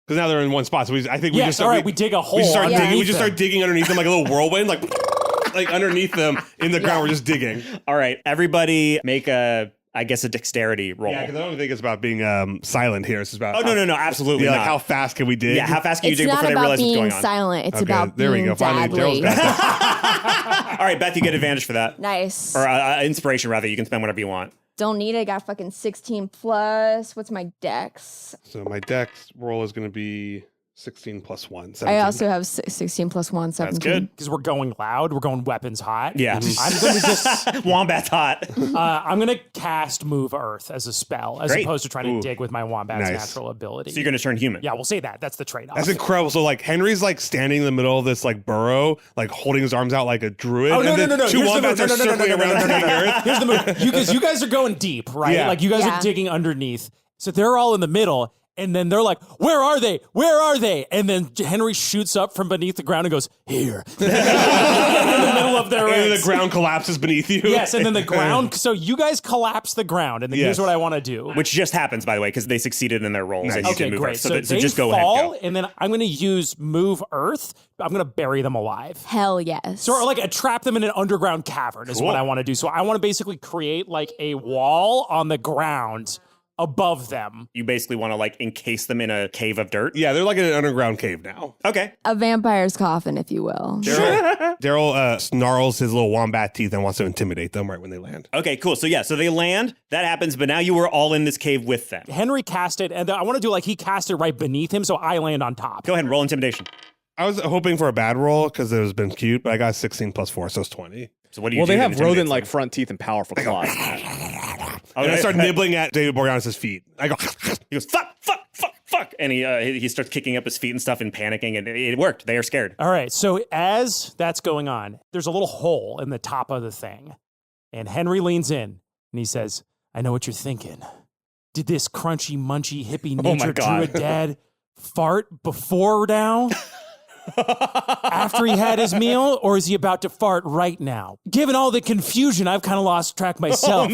Because now they're in one spot. So I think we Yes, just start, all right, we dig a hole. We start underneath digging. We just them. start digging underneath them like a little whirlwind, like underneath them in the ground. We're just digging. All right, everybody make a dexterity roll. Yeah, because I don't think it's about being silent here. It's about No, absolutely like not. how fast can we dig? Yeah, how fast can you it's dig not before they about realize what's being going on? silent. It's Okay, about there we being go. Finally, Daryl's deadly. got that. All right, Beth, you get advantage for that. Nice. Or inspiration, rather. You can spend whatever you want. Don't need it. Got fucking 16 plus. What's my dex? So my dex roll is going to be 16 plus 1. 17. I also have 16 plus 1, 17. That's good. Because we're going loud. We're going weapons hot. Yeah. I'm going to just... Wombat's hot. I'm going to cast Move Earth as a spell, as Great. opposed to trying to dig with my Wombat's Nice. natural ability. So you're going to turn human. Yeah, we'll say that. That's the trade-off. That's incredible. So like Henry's like standing in the middle of this like burrow, like holding his arms out like a druid. Oh, no, and no, then no. two Here's the wombats move. are circling around turning earth. Here's the move. You guys are going deep, right? Yeah. Like you guys Yeah. are digging underneath. So they're all in the middle. And then they're like, where are they? Where are they? And then Henry shoots up from beneath the ground and goes, here. in the middle of their And then ranks. the ground collapses beneath you. Yes, and then the ground. So you guys collapse the ground. And then here's Yes. what I want to do. Which just happens, by the way, because they succeeded in their roles. Nice. And you Okay, can move great. Earth. So, So they just go fall, ahead. Go. and then I'm going to use Move Earth. I'm going to bury them alive. Hell yes. So, or like trap them in an underground cavern is what I want to do. So I want to basically create like a wall on the ground above them. You basically want to like encase them in a cave of dirt. Yeah, they're like in an underground cave now. Okay. A vampire's coffin, if you will. Daryl snarls his little wombat teeth and wants to intimidate them right when they land. Okay, cool. So yeah, so they land, that happens, but now you were all in this cave with them. Henry cast it, and I want to do like he cast it right beneath him, so I land on top. Go ahead and roll intimidation. I was hoping for a bad roll because it was been cute, but I got 16 plus 4, so it's 20. So what do you Well, do? they to have intimidate rodent-like them? front teeth and powerful claws. And I start nibbling at David Boreanaz's feet. I go, He goes, fuck, fuck, fuck, fuck. And he starts kicking up his feet and stuff and panicking, and it worked. They are scared. All right, so as that's going on, there's a little hole in the top of the thing. And Henry leans in and he says, I know what you're thinking. Did this crunchy, munchy, hippie Oh my nature God. druid dad fart before now? After he had his meal, or is he about to fart right now? Given all the confusion, I've kind of lost track myself.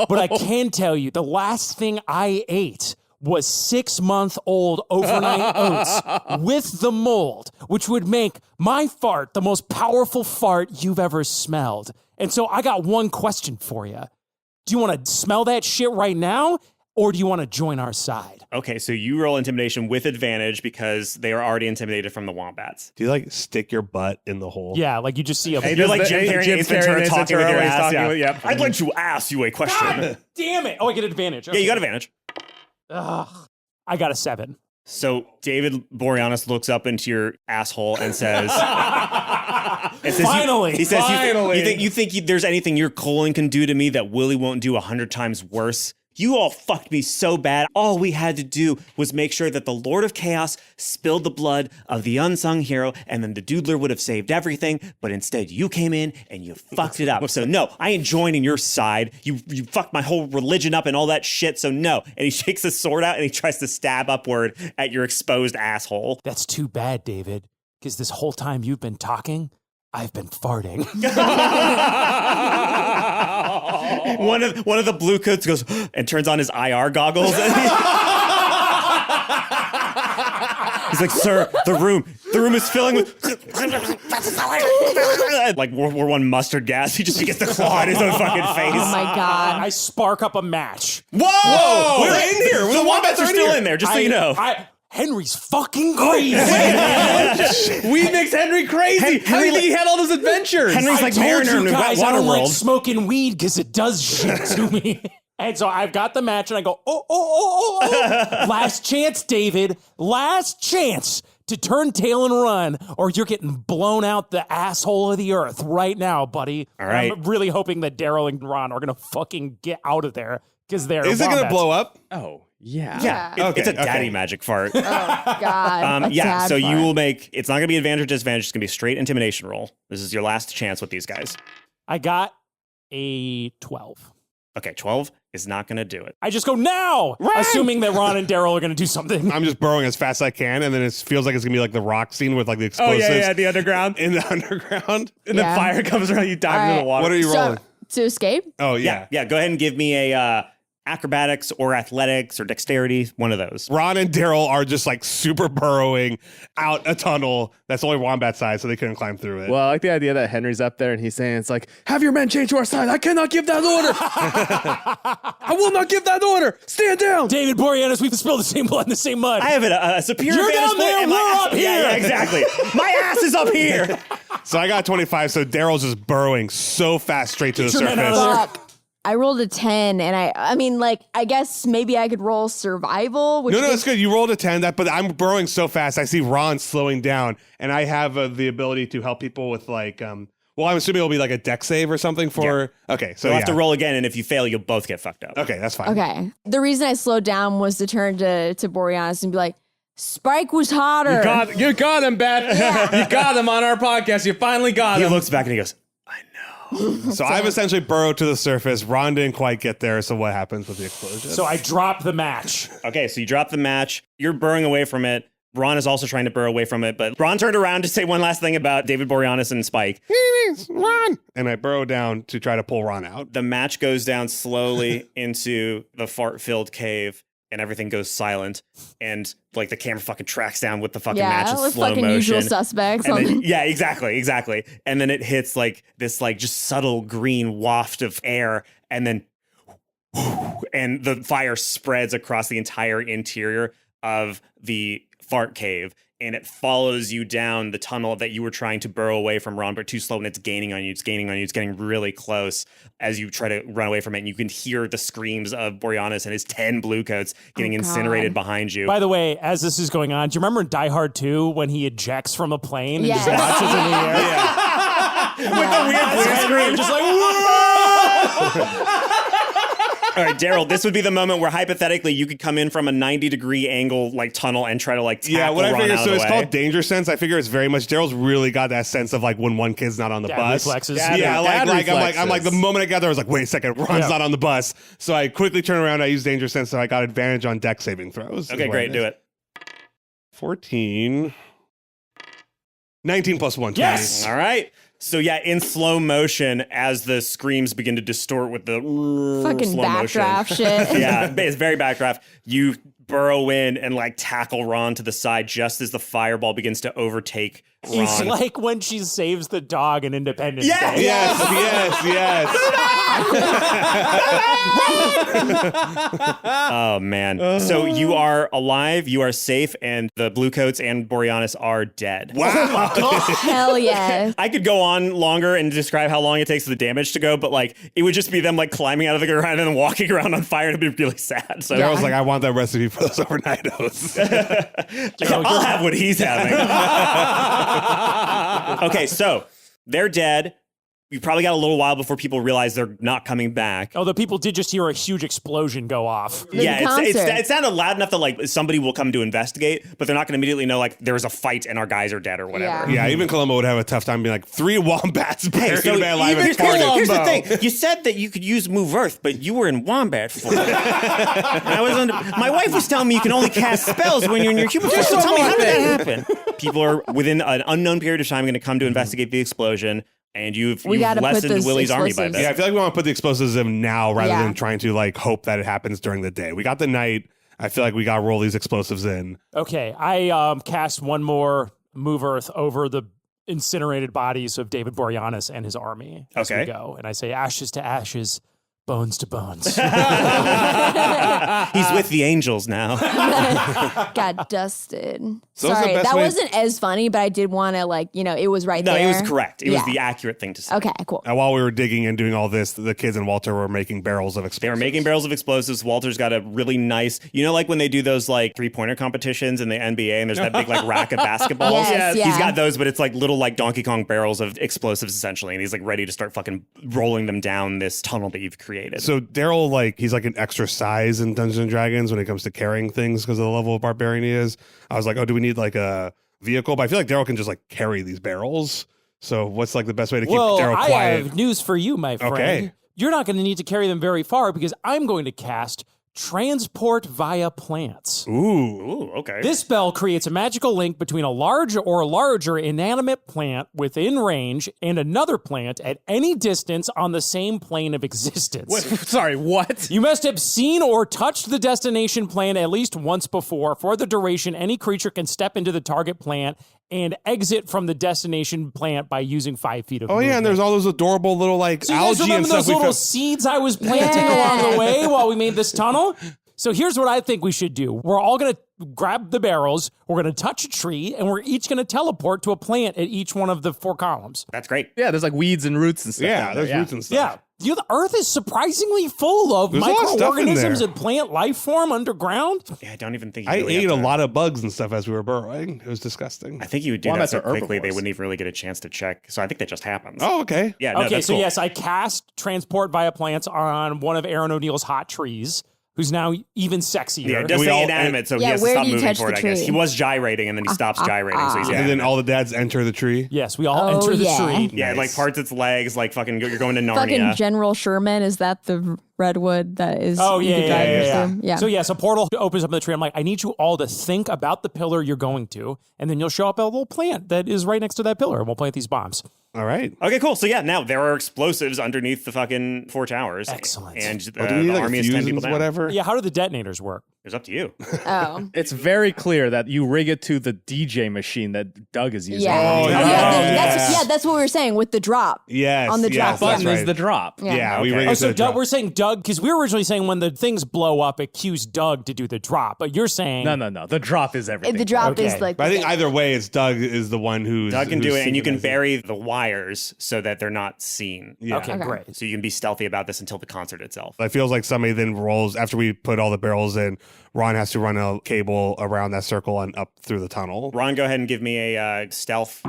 But I can tell you, the last thing I ate was 6-month-old overnight oats with the mold, which would make my fart the most powerful fart you've ever smelled. And so I got one question for you. Do you want to smell that shit right now, or do you want to join our side? Okay, so you roll intimidation with advantage because they are already intimidated from the wombats. do you like stick your butt in the hole? Yeah, like you just see a... You're like Jim Carrey and Ace Ventura talking with your ass. Yeah. Yep. I'd like to ask you a question. Damn it! Oh, I get advantage. Yeah, you got advantage. Ugh. I got a 7. So David Boreanaz looks up into your asshole and says, Finally. he says, Finally. you think there's anything your colon can do to me that Willie won't do 100 times worse? You all fucked me so bad. All we had to do was make sure that the Lord of Chaos spilled the blood of the unsung hero, and then the Doodler would have saved everything. But instead, you came in and you fucked it up. So no, I ain't joining your side. You fucked my whole religion up and all that shit. So no. And he shakes his sword out and he tries to stab upward at your exposed asshole. That's too bad, David, because this whole time you've been talking, I've been farting. One of the blue coats goes and turns on his IR goggles. He's like, "Sir, the room is filling with like World War I mustard gas." He just begins to claw at his own fucking face. Oh my God. I spark up a match. Whoa! We're in here. The wombats are still in there, just so you know. Henry's fucking crazy. We makes Henry crazy. How do you think he had all those adventures? Henry's like I told Mariner in you the guys Wet I don't like Waterworld. smoking weed because it does shit to me. And so I've got the match and I go, oh. Last chance, David. Last chance to turn tail and run, or you're getting blown out the asshole of the earth right now, buddy. All right. I'm really hoping that Darryl and Ron are going to fucking get out of there because they're Is it going to wombats. blow up? Oh, yeah. Yeah, Okay, it's a daddy okay. magic fart. Oh, God. A Yeah, dad so you fart. will make, it's not going to be advantage or disadvantage, it's going to be a straight intimidation roll. This is your last chance with these guys. I got a 12. Okay, 12 is not going to do it. I just go now, assuming that Ron and Daryl are going to do something. I'm just burrowing as fast as I can, and then it feels like it's going to be like the rock scene with like the Oh, explosives yeah, the underground. in the underground. And Yeah. the fire comes around, you dive into the water. What are you So, rolling? to escape? Oh, Yeah, yeah. go ahead and give me a acrobatics or athletics or dexterity, one of those. Ron and Daryl are just like super burrowing out a tunnel that's only wombat size, so they couldn't climb through it. Well, I like the idea that Henry's up there and he's saying, it's like, have your men change to our side. I cannot give that order. I will not give that order. Stand down. David Boreanaz, we've spilled the same blood in the same mud. I have a superior You're vantage down there, point, and my we're ass- up here. Yeah, exactly. My ass is up here. So I got 25, so Daryl's just burrowing so fast straight to the your men out surface. of there. Fuck. I rolled a 10, and I mean, like, I guess maybe I could roll survival. Which No, it's good. You rolled a 10, but I'm burrowing so fast. I see Ron slowing down, and I have the ability to help people with like, well, I'm assuming it'll be like a deck save or something for. Yeah. Okay, so you'll have to roll again, and if you fail, you'll both get fucked up. Okay, that's fine. Okay. The reason I slowed down was to turn to Boreanaz and be like, Spike was hotter. You got him, Beth. Yeah. You got him on our podcast. You finally got him. He looks back and he goes, I know. So I've essentially burrowed to the surface. Ron didn't quite get there. So what happens with the explosion? So I drop the match. Okay, so you drop the match. You're burrowing away from it. Ron is also trying to burrow away from it, but Ron turned around to say one last thing about David Boreanaz and Spike. Ron! And I burrow down to try to pull Ron out. The match goes down slowly into the fart-filled cave, and everything goes silent. And like the camera fucking tracks down with the fucking match in slow fucking motion. Usual Suspects. Then, yeah, exactly. And then it hits like this like just subtle green waft of air, and then and the fire spreads across the entire interior of the fart cave, and it follows you down the tunnel that you were trying to burrow away from, Ron, but too slow, and it's gaining on you. It's getting really close as you try to run away from it, and you can hear the screams of Boreanaz and his 10 bluecoats getting incinerated behind you. By the way, as this is going on, do you remember in Die Hard 2 when he ejects from a plane Yes. and just launches in the air? Yeah. With the weird blue screen. Just like, whoa! All right, Darryl, this would be the moment where hypothetically you could come in from a 90-degree angle like tunnel and try to like tackle what I Ron figure, out so of it's the way. called danger sense. I figure it's very much Daryl's really got that sense of like when one kid's not on the Dad bus. reflexes. I'm like the moment I got there, I was like, wait a second, Ron's not on the bus. So I quickly turn around. I use danger sense, so I got advantage on deck saving throws. Okay, great, do it. 14, 19 plus 1. Yes. All right. So yeah, in slow motion, as the screams begin to distort with the fucking slow backdraft motion. shit. Yeah, it's very backdraft. You burrow in and like tackle Ron to the side just as the fireball begins to overtake Ron. It's like when she saves the dog in Independence Yes! Day. Yes. Oh man. So you are alive, you are safe, and the Bluecoats and Boreanaz are dead. Wow. Hell yeah. I could go on longer and describe how long it takes for the damage to go, but like it would just be them like climbing out of the ground and then walking around on fire, and it'd be really sad. So I was like, I want that recipe for those overnight oats. I'll have what he's having. Okay, so they're dead. You probably got a little while before people realize they're not coming back. Although people did just hear a huge explosion go off. Yeah, it sounded loud enough that like somebody will come to investigate, but they're not going to immediately know like there's a fight and our guys are dead or whatever. Yeah, even Columbo would have a tough time being like 3 wombats buried so alive in here's Cardiff. the thing. You said that you could use Move Earth, but you were in Wombat form. My wife was telling me you can only cast spells when you're in your human form. So tell me, how did that happen? People are within an unknown period of time going to come to investigate the explosion. And you've lessened Willie's army by that. Yeah, I feel like we want to put the explosives in now rather than trying to like hope that it happens during the day. We got the night. I feel like we got to roll these explosives in. Okay, I cast one more Move Earth over the incinerated bodies of David Boreanaz and his army as we go. And I say ashes to ashes, bones to bones. He's with the angels now. Got dusted. So Sorry, that way- wasn't as funny, but I did want to it was right there. No, it was correct. It was the accurate thing to say. Okay, cool. And while we were digging and doing all this, the kids and Walter were making barrels of explosives. They were making barrels of explosives. Walter's got a really nice, like when they do those like 3-pointer competitions in the NBA and there's that big like rack of basketballs. Yes, yeah. He's got those, but it's like little like Donkey Kong barrels of explosives essentially. And he's like ready to start fucking rolling them down this tunnel that you've created. So Darryl, he's like an extra size in Dungeons and Dragons when it comes to carrying things because of the level of barbarian he is. I was like, oh, do we need like a vehicle? But I feel like Darryl can just like carry these barrels. So what's like the best way to keep Darryl quiet? I have news for you, my friend. Okay. You're not going to need to carry them very far because I'm going to cast Transport via Plants. Ooh, okay. This spell creates a magical link between a large or larger inanimate plant within range and another plant at any distance on the same plane of existence. Sorry, what? You must have seen or touched the destination plant at least once before. For the duration, any creature can step into the target plant and exit from the destination plant by using 5 feet of movement. yeah, and there's all those adorable little like So you guys algae and remember stuff. those little seeds I was planting along the way while we made this tunnel? So here's what I think we should do. We're all going to grab the barrels, we're going to touch a tree, and we're each going to teleport to a plant at each one of the 4 columns. That's great. Yeah, there's like weeds and roots and stuff. Yeah, down there, there's roots and stuff. Yeah. the Earth is surprisingly full of There's a lot of stuff in microorganisms there. and plant life form underground. Yeah, I don't even think you I really ate have a to- lot of bugs and stuff as we were burrowing. It was disgusting. I think you would do Wombats that so are quickly they herbivores. wouldn't even really get a chance to check. So I think that just happens. Oh, okay. Yeah, no, Okay, that's so cool. yes, I cast transport via plants on one of Aaron O'Neill's hot trees, who's now even sexier. Yeah, it does we say all- inanimate, so he Yeah, has to where stop do you moving touch forward, the I guess. tree? He was gyrating, and then he stops gyrating, so he's And then inanimate. all the dads enter the tree. Yes, we all Oh, enter the yeah. tree. Yeah, it, like parts its legs, like fucking you're going to Narnia. Fucking General Sherman, is that the redwood that is? Oh, you yeah, could yeah, drive yeah, through? Yeah. So, yes, a portal opens up in the tree. I'm like, I need you all to think about the pillar you're going to, and then you'll show up at a little plant that is right next to that pillar, and we'll plant these bombs. All right. Okay, cool. So yeah, now there are explosives underneath the fucking 4 towers. Excellent. And Oh, do we need the like army is 10 people fusions, down. whatever? Yeah, how do the detonators work? It's up to you. Oh. It's very clear that you rig it to the DJ machine that Doug is using. Yeah. Oh, yeah. yeah. That's what we were saying with the drop. Yes. On the yes, drop that's Button right. is the drop. Yeah, we Okay. rig Oh, it to so the Doug, drop. we're saying Doug, because we were originally saying when the things blow up, accuse Doug to do the drop, but you're saying No. The drop is everything. The drop is Okay. like. But I think the- either way, it's Doug is the one who's Doug can do who's it, and you can synchronizing. bury the wires so that they're not seen. Yeah. Okay, Okay. great. So you can be stealthy about this until the concert itself. It feels like somebody then rolls after we put all the barrels in. Ron has to run a cable around that circle and up through the tunnel. Ron, go ahead and give me a stealth.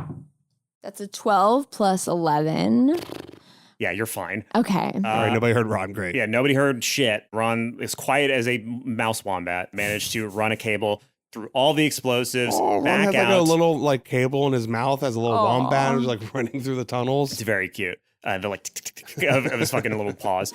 That's a 12 plus 11. Yeah, you're fine. Okay. All right, nobody heard Ron. Great. Yeah, nobody heard shit. Ron, as quiet as a mouse wombat, managed to run a cable through all the explosives, Oh, Ron back has like out. a little like cable in his mouth, has a little Aw. wombat who's like running through the tunnels. It's very cute. The like tick, tick, tick, of his fucking little paws.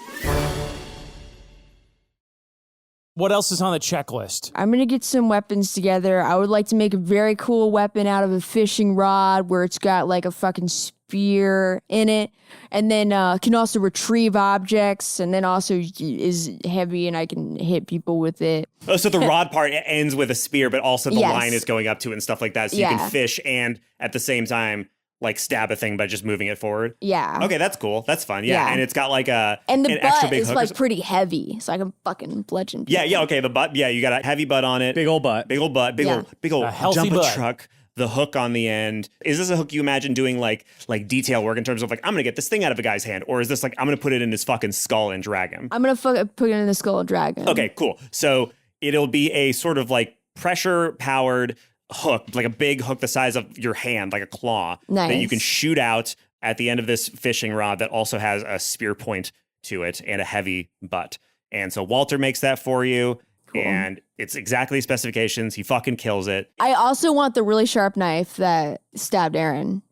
what else is on the checklist? I'm going to get some weapons together. I would like to make a very cool weapon out of a fishing rod where it's got like a fucking spear in it. And then can also retrieve objects. And then also is heavy and I can hit people with it. Oh, so the rod part ends with a spear, but also the Yes. line is going up to it and stuff like that. So you Yeah. can fish and at the same time, like stab a thing by just moving it forward. Yeah. Okay, that's cool. That's fun. Yeah. Yeah. And it's got like a And the an extra butt big is hook. like pretty heavy. So I can fucking bludgeon people. Yeah, yeah, okay. The butt, yeah, you got a heavy butt on it. Big old butt. Big old butt, big Yeah. old A healthy dump butt. truck. The hook on the end. Is this a hook you imagine doing like detail work in terms of like I'm gonna get this thing out of a guy's hand, or is this like I'm gonna put it in his fucking skull and drag him? I'm going to put it in the skull dragon. Okay, cool. So it'll be a sort of like pressure powered hook, like a big hook the size of your hand, like a claw that you Nice. can shoot out at the end of this fishing rod that also has a spear point to it and a heavy butt. And so Walter makes that for you. And it's exactly specifications. He fucking kills it. I also want the really sharp knife that stabbed Aaron.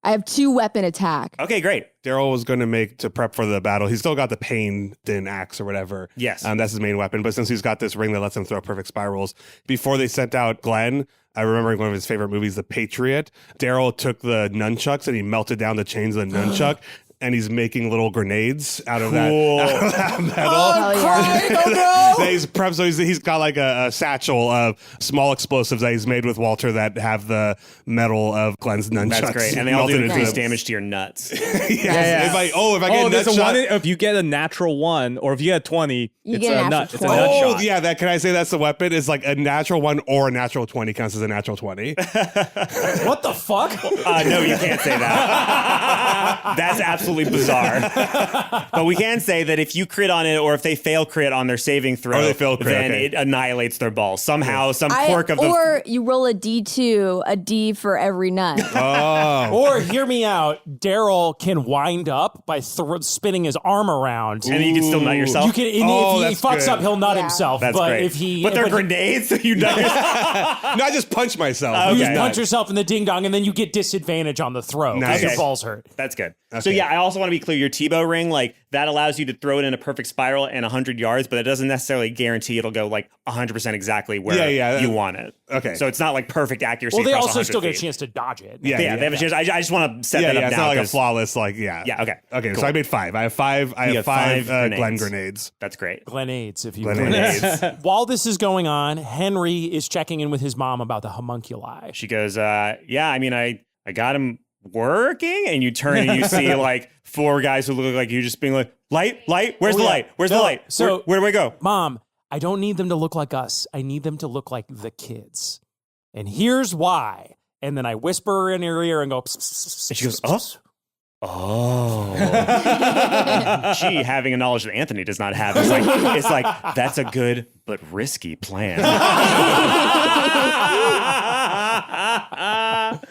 I have 2 weapon attack. Okay, great. Daryl was going to make to prep for the battle. He's still got the pain din axe or whatever. Yes. That's his main weapon. But since he's got this ring that lets him throw perfect spirals, before they sent out Glenn, I remember in one of his favorite movies, The Patriot, Daryl took the nunchucks and he melted down the chains of the nunchuck. And he's making little grenades out of that, Cool. out of that metal. Hell yeah. That he's prepped, so he's got like a satchel of small explosives that he's made with Walter that have the metal of Glenn's nunchucks. That's great. And they all do melted into increased them. damage to your nuts. Yes. Yeah. If I get a there's nut a one. shot. If you get a natural 1, or if you get a 20, You it's get a a natural nut. It's a 20. nut Oh, shot. yeah, that can I say that's the weapon? It's like a natural 1 or a natural 20 counts as a natural 20. What the fuck? No, you can't say that. That's absolutely bizarre. But we can say that if you crit on it, or if they fail crit on their saving throw, Or they fail crit, then okay. it annihilates their ball. Somehow, some quirk of the... Or you roll a D2, a D for every nut. Oh. Or hear me out. Daryl can wind up by spinning his arm around. And then you can still nut yourself. You can, and Oh, if he that's fucks good. up, he'll nut Yeah. himself. That's but great. if he, but they're but grenades, so you nut yourself. No, I just punched myself. Okay. you Just just punch nut. yourself in the ding dong, and then you get disadvantage on the throw because Nice. your Okay. balls hurt. That's good. So Okay. yeah, I also want to be clear, your Tebow ring, like that allows you to throw it in a perfect spiral and 100 yards, but it doesn't necessarily guarantee it'll go like 100% exactly where Yeah. you want it. Okay. So it's not like perfect accuracy. Well, they across also 100 still get a feet. chance to dodge it. Yeah, Yeah, they have a chance. I just want to set that up it's now. not like a 'cause flawless, like, yeah. Yeah, okay. Okay, Cool. so I made 5. I have 5 You have five Glenn grenades. grenades. That's great. Grenades, if you Grenades. will. While this is going on, Henry is checking in with his mom about the homunculi. She goes, yeah, I mean, I got him working, and you turn and you see like 4 guys who look like you just being like, light, where's Oh, the yeah. light? Where's the No, light? so- where do we go? Mom, I don't need them to look like us. I need them to look like the kids. And here's why. And then I whisper in her ear and go, psst, psst, psst, And she goes, psst, psst. Oh. She, having a knowledge that Anthony does not have, is it's like, that's a good but risky plan.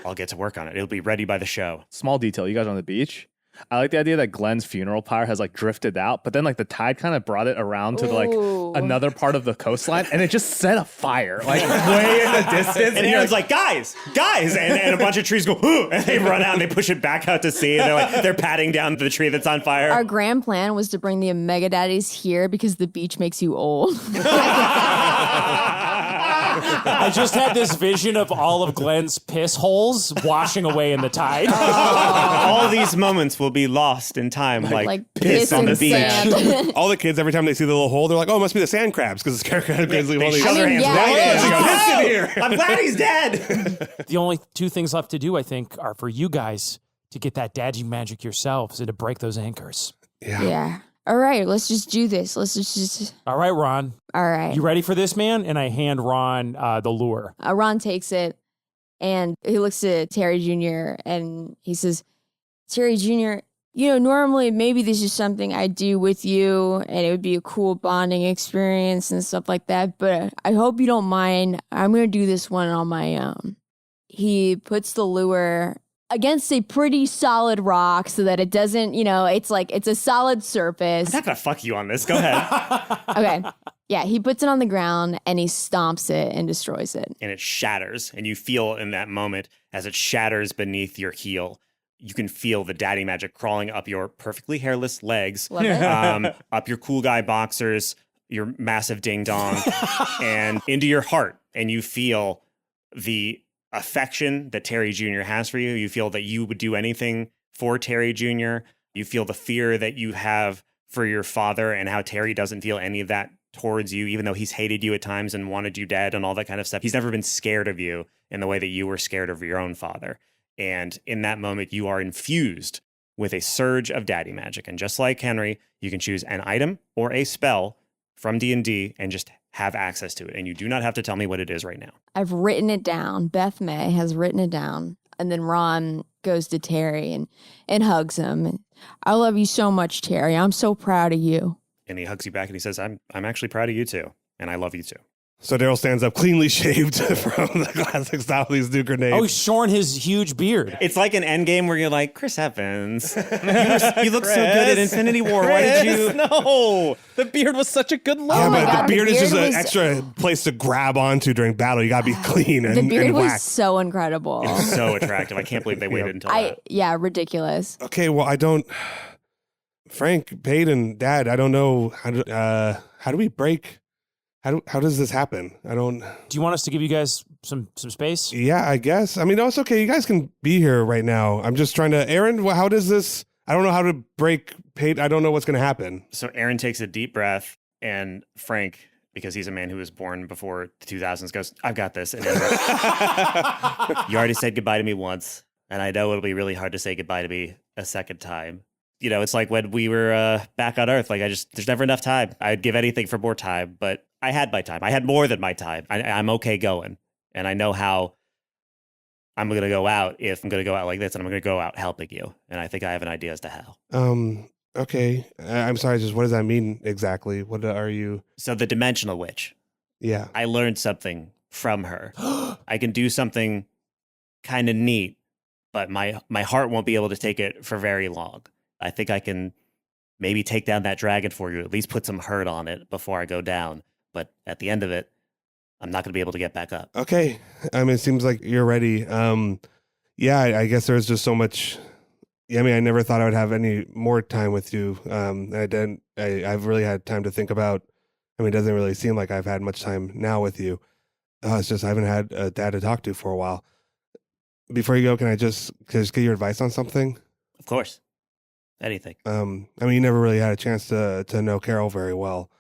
I'll get to work on it. It'll be ready by the show. Small detail, you guys are on the beach. I like the idea that Glenn's funeral pyre has like drifted out, but then like the tide kind of brought it around to like another part of the coastline, and it just set a fire like way in the distance. And Aaron's like, guys, and a bunch of trees go, "Ooh," and they run out and they push it back out to sea, and they're patting down the tree that's on fire. Our grand plan was to bring the Omega Daddies here because the beach makes you old. I just had this vision of all of Glenn's piss holes washing away in the tide. All these moments will be lost in time, like piss on the beach. sand. All the kids, every time they see the little hole, they're like, "Oh, it must be the sand crabs," because the sand crabs They holding. shove their hands yeah. right in. She goes, Piss in "Oh, here." I'm glad he's dead. The only two things left to do, I think, are for you guys to get that daddy magic yourselves and to break those anchors. Yeah. All right, let's just do this. Let's just. All right, Ron. All right. You ready for this, man? And I hand Ron the lure. Ron takes it and he looks at Terry Jr. and he says, Terry Jr., normally maybe this is something I do with you and it would be a cool bonding experience and stuff like that, but I hope you don't mind. I'm going to do this one on my own. He puts the lure against a pretty solid rock so that it doesn't, it's a solid surface. I'm not gonna fuck you on this. Go ahead. Okay. Yeah, he puts it on the ground and he stomps it and destroys it. And it shatters, and you feel in that moment as it shatters beneath your heel, you can feel the daddy magic crawling up your perfectly hairless legs, Love it. up your cool guy boxers, your massive ding dong, and into your heart. And you feel the affection that Terry Jr. has for you. You feel that you would do anything for Terry Jr. You feel the fear that you have for your father and how Terry doesn't feel any of that towards you, even though he's hated you at times and wanted you dead and all that kind of stuff. He's never been scared of you in the way that you were scared of your own father. And in that moment, you are infused with a surge of daddy magic. And just like Henry, you can choose an item or a spell from D&D and just have access to it. And you do not have to tell me what it is right now. I've written it down. Beth May has written it down. And then Ron goes to Terry and hugs him. I love you so much, Terry. I'm so proud of you. And he hugs you back and he says, I'm actually proud of you too. And I love you too. So Darryl stands up, cleanly shaved from the classic style of these new grenades. Oh, he's shorn his huge beard. It's like an Endgame where you're like, Chris Evans, you look so good at Infinity War. Why did you? No, the beard was such a good look. Yeah, Oh my but God, the beard is just an was- extra place to grab onto during battle. You gotta be clean and, The beard and was whacked. so incredible. So attractive. I can't believe they waited until that. Ridiculous. Okay, well, I don't. Frank, Peyton, Dad, I don't know how do we break? How does this happen? I don't. Do you want us to give you guys some space? Yeah, I guess. I mean, no, it's okay. You guys can be here right now. I'm just trying to. Aaron, how does this? I don't know how to break Peyton. I don't know what's going to happen. So Aaron takes a deep breath, and Frank, because he's a man who was born before the 2000s, goes, I've got this. And you already said goodbye to me once, and I know it'll be really hard to say goodbye to me a second time. It's like when we were back on Earth, there's never enough time. I'd give anything for more time, but I had my time. I had more than my time. I'm okay going. And I know how I'm going to go out if I'm going to go out like this, and I'm going to go out helping you. And I think I have an idea as to how. Okay. I'm sorry, just what does that mean exactly? What are you? So the Dimensional Witch. Yeah. I learned something from her. I can do something kind of neat, but my heart won't be able to take it for very long. I think I can maybe take down that dragon for you, at least put some hurt on it before I go down. But at the end of it, I'm not going to be able to get back up. Okay. I mean, it seems like you're ready. Yeah, I guess there's just so much. Yeah, I mean, I never thought I would have any more time with you. I didn't. I've really had time to think about. I mean, it doesn't really seem like I've had much time now with you. It's just I haven't had a dad to talk to for a while. Before you go, can I just get your advice on something? Of course. Anything. I mean, you never really had a chance to know Carol very well.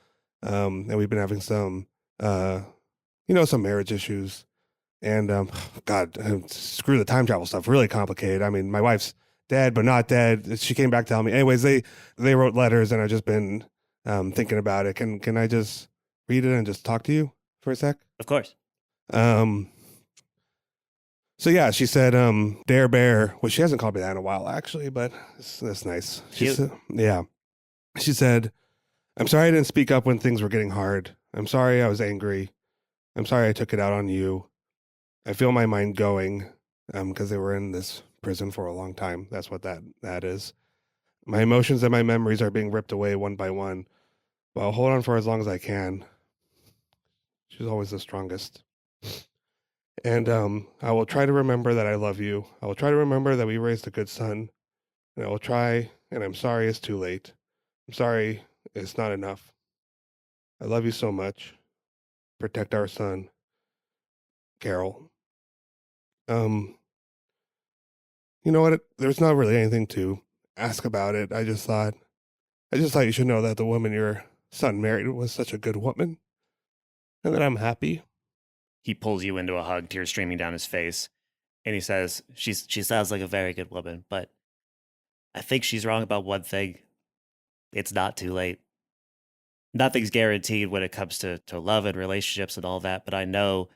And we've been having some, some marriage issues. And, God, screw the time travel stuff. Really complicated. I mean, my wife's dead, but not dead. She came back to tell me. Anyways, they wrote letters, and I've just been thinking about it. Can I just read it and just talk to you for a sec? Of course. So yeah, she said, Dare Bear, well, she hasn't called me that in a while, actually, but that's nice. She Cute. said, yeah. She said, I'm sorry I didn't speak up when things were getting hard. I'm sorry I was angry. I'm sorry I took it out on you. I feel my mind going, because they were in this prison for a long time. That's what that is. My emotions and my memories are being ripped away one by one, but I'll hold on for as long as I can. She's always the strongest. And I will try to remember that I love you. I will try to remember that we raised a good son. And I will try, and I'm sorry it's too late. I'm sorry it's not enough. I love you so much. Protect our son. Carol. You know what? There's not really anything to ask about it. I just thought you should know that the woman your son married was such a good woman. And that I'm happy. He pulls you into a hug, tears streaming down his face. And he says, She sounds like a very good woman, but I think she's wrong about one thing. It's not too late. Nothing's guaranteed when it comes to love and relationships and all that, but I know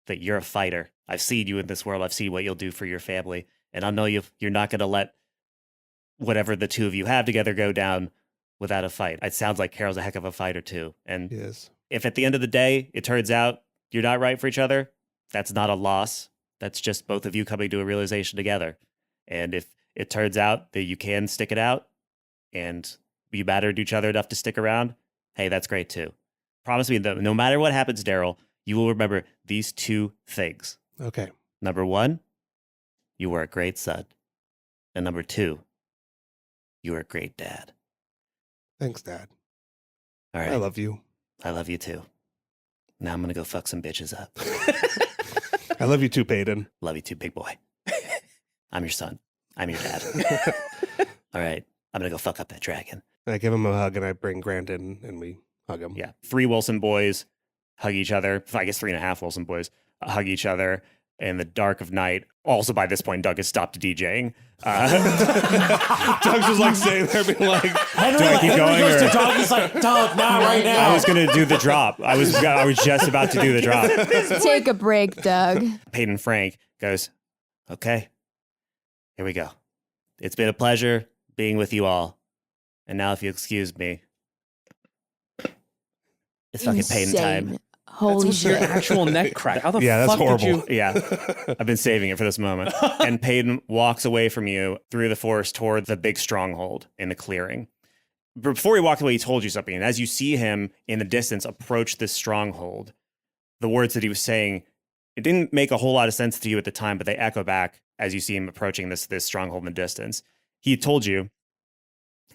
that you're a fighter. I've seen you in this world. I've seen what you'll do for your family. And I know you're not going to let whatever the two of you have together go down without a fight. It sounds like Carol's a heck of a fighter too. And Yes. if at the end of the day, it turns out you're not right for each other, that's not a loss. That's just both of you coming to a realization together. And if it turns out that you can stick it out and you matter to each other enough to stick around, hey, that's great too. Promise me that no matter what happens, Darryl, you will remember these two things. Okay. Number one, you were a great son. And number two, you were a great dad. Thanks, Dad. All right. I love you. I love you too. Now I'm going to go fuck some bitches up. I love you too, Peyton. Love you too, big boy. I'm your son. I'm your dad. All right. I'm going to go fuck up that dragon. And I give him a hug and I bring Grant in and we hug him. yeah, 3 Wilson boys hug each other. I guess 3.5 Wilson boys hug each other in the dark of night. Also, by this point, Doug has stopped DJing. Doug's just like sitting there being like, Henry, Do I keep Henry going, goes or- to Doug. He's like, Doug, not right now. I was going to do the drop. I was just about to do the drop. Take a break, Doug. Peyton Frank goes, okay, here we go. It's been a pleasure being with you all. And now if you excuse me, It's fucking Peyton time. Insane. Holy That's your shit. actual neck crack. How the yeah, that's fuck did horrible. you? yeah, I've been saving it for this moment. And Peyton walks away from you through the forest toward the big stronghold in the clearing. Before he walked away, he told you something. And as you see him in the distance approach this stronghold, the words that he was saying, it didn't make a whole lot of sense to you at the time, but they echo back as you see him approaching this stronghold in the distance. He told you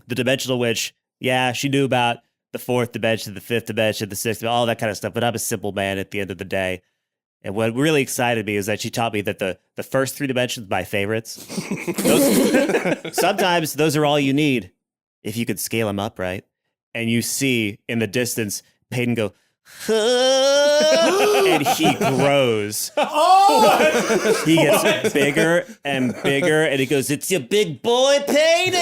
the dimensional witch, yeah, she knew about the 4th dimension, the 5th dimension, the 6th, all that kind of stuff. But I'm a simple man at the end of the day. And what really excited me is that she taught me that the first 3 dimensions, my favorites. Sometimes those are all you need if you could scale them up, right? And you see in the distance, Peyton go, and he grows. Oh! He gets bigger and bigger, and he goes, "It's your big boy, Peyton!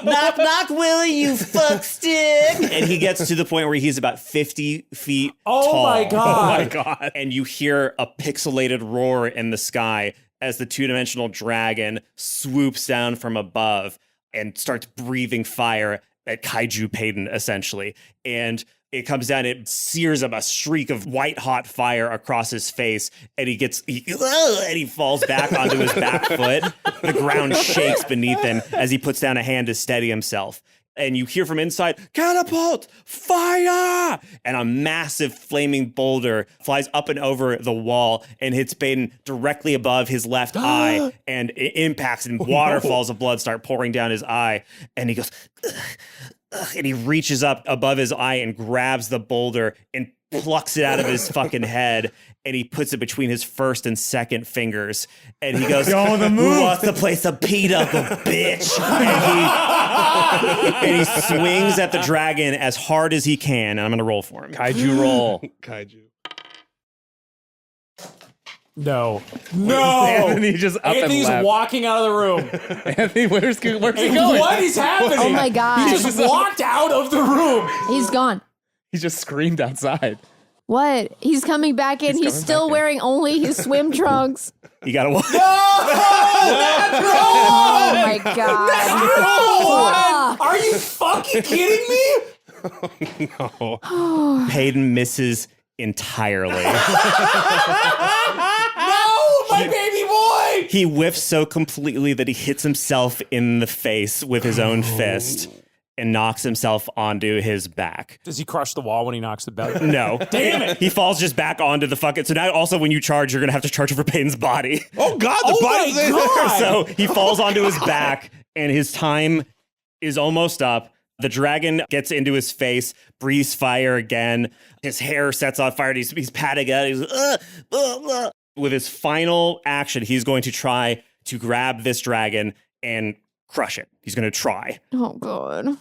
Knock, knock, Willie, you fuck stick!" And he gets to the point where he's about 50 feet Oh tall. my God. Oh my god! And you hear a pixelated roar in the sky as the 2-dimensional dragon swoops down from above and starts breathing fire at Kaiju Peyton, essentially. And it comes down, it sears him a streak of white hot fire across his face, and he falls back onto his back foot. The ground shakes beneath him as he puts down a hand to steady himself. And you hear from inside, "Catapult! Fire!" And a massive flaming boulder flies up and over the wall and hits Peyton directly above his left eye, and it impacts, and waterfalls of blood start pouring down his eye. And he goes, "Ugh, ugh," and he reaches up above his eye and grabs the boulder and plucks it out of his fucking head, and he puts it between his first and second fingers, and he goes, "Who wants to play some pinochle, bitch?" And he swings at the dragon as hard as he can, and I'm gonna roll for him. Kaiju roll. Kaiju. No. Anthony just up Anthony's and left. walking out of the room. Anthony, where's he going? What is happening? Oh my God. He just walked out of the room. He's gone. He just screamed outside. What? He's coming back in. He's still wearing only his swim trunks. You gotta walk. Oh my god. Are you fucking kidding me? No. Peyton misses entirely. No, my baby boy! He whiffs so completely that he hits himself in the face with his own fist and knocks himself onto his back. Does he crush the wall when he knocks the bell? No. Damn it! He falls just back onto the fucking... So now also when you charge, you're going to have to charge over Peyton's body. Oh, God, the body's my there. God! So he falls onto his back and his time is almost up. The dragon gets into his face, breathes fire again. His hair sets on fire. He's patting it. He's with his final action, he's going to try to grab this dragon and crush it. He's going to try. Oh god.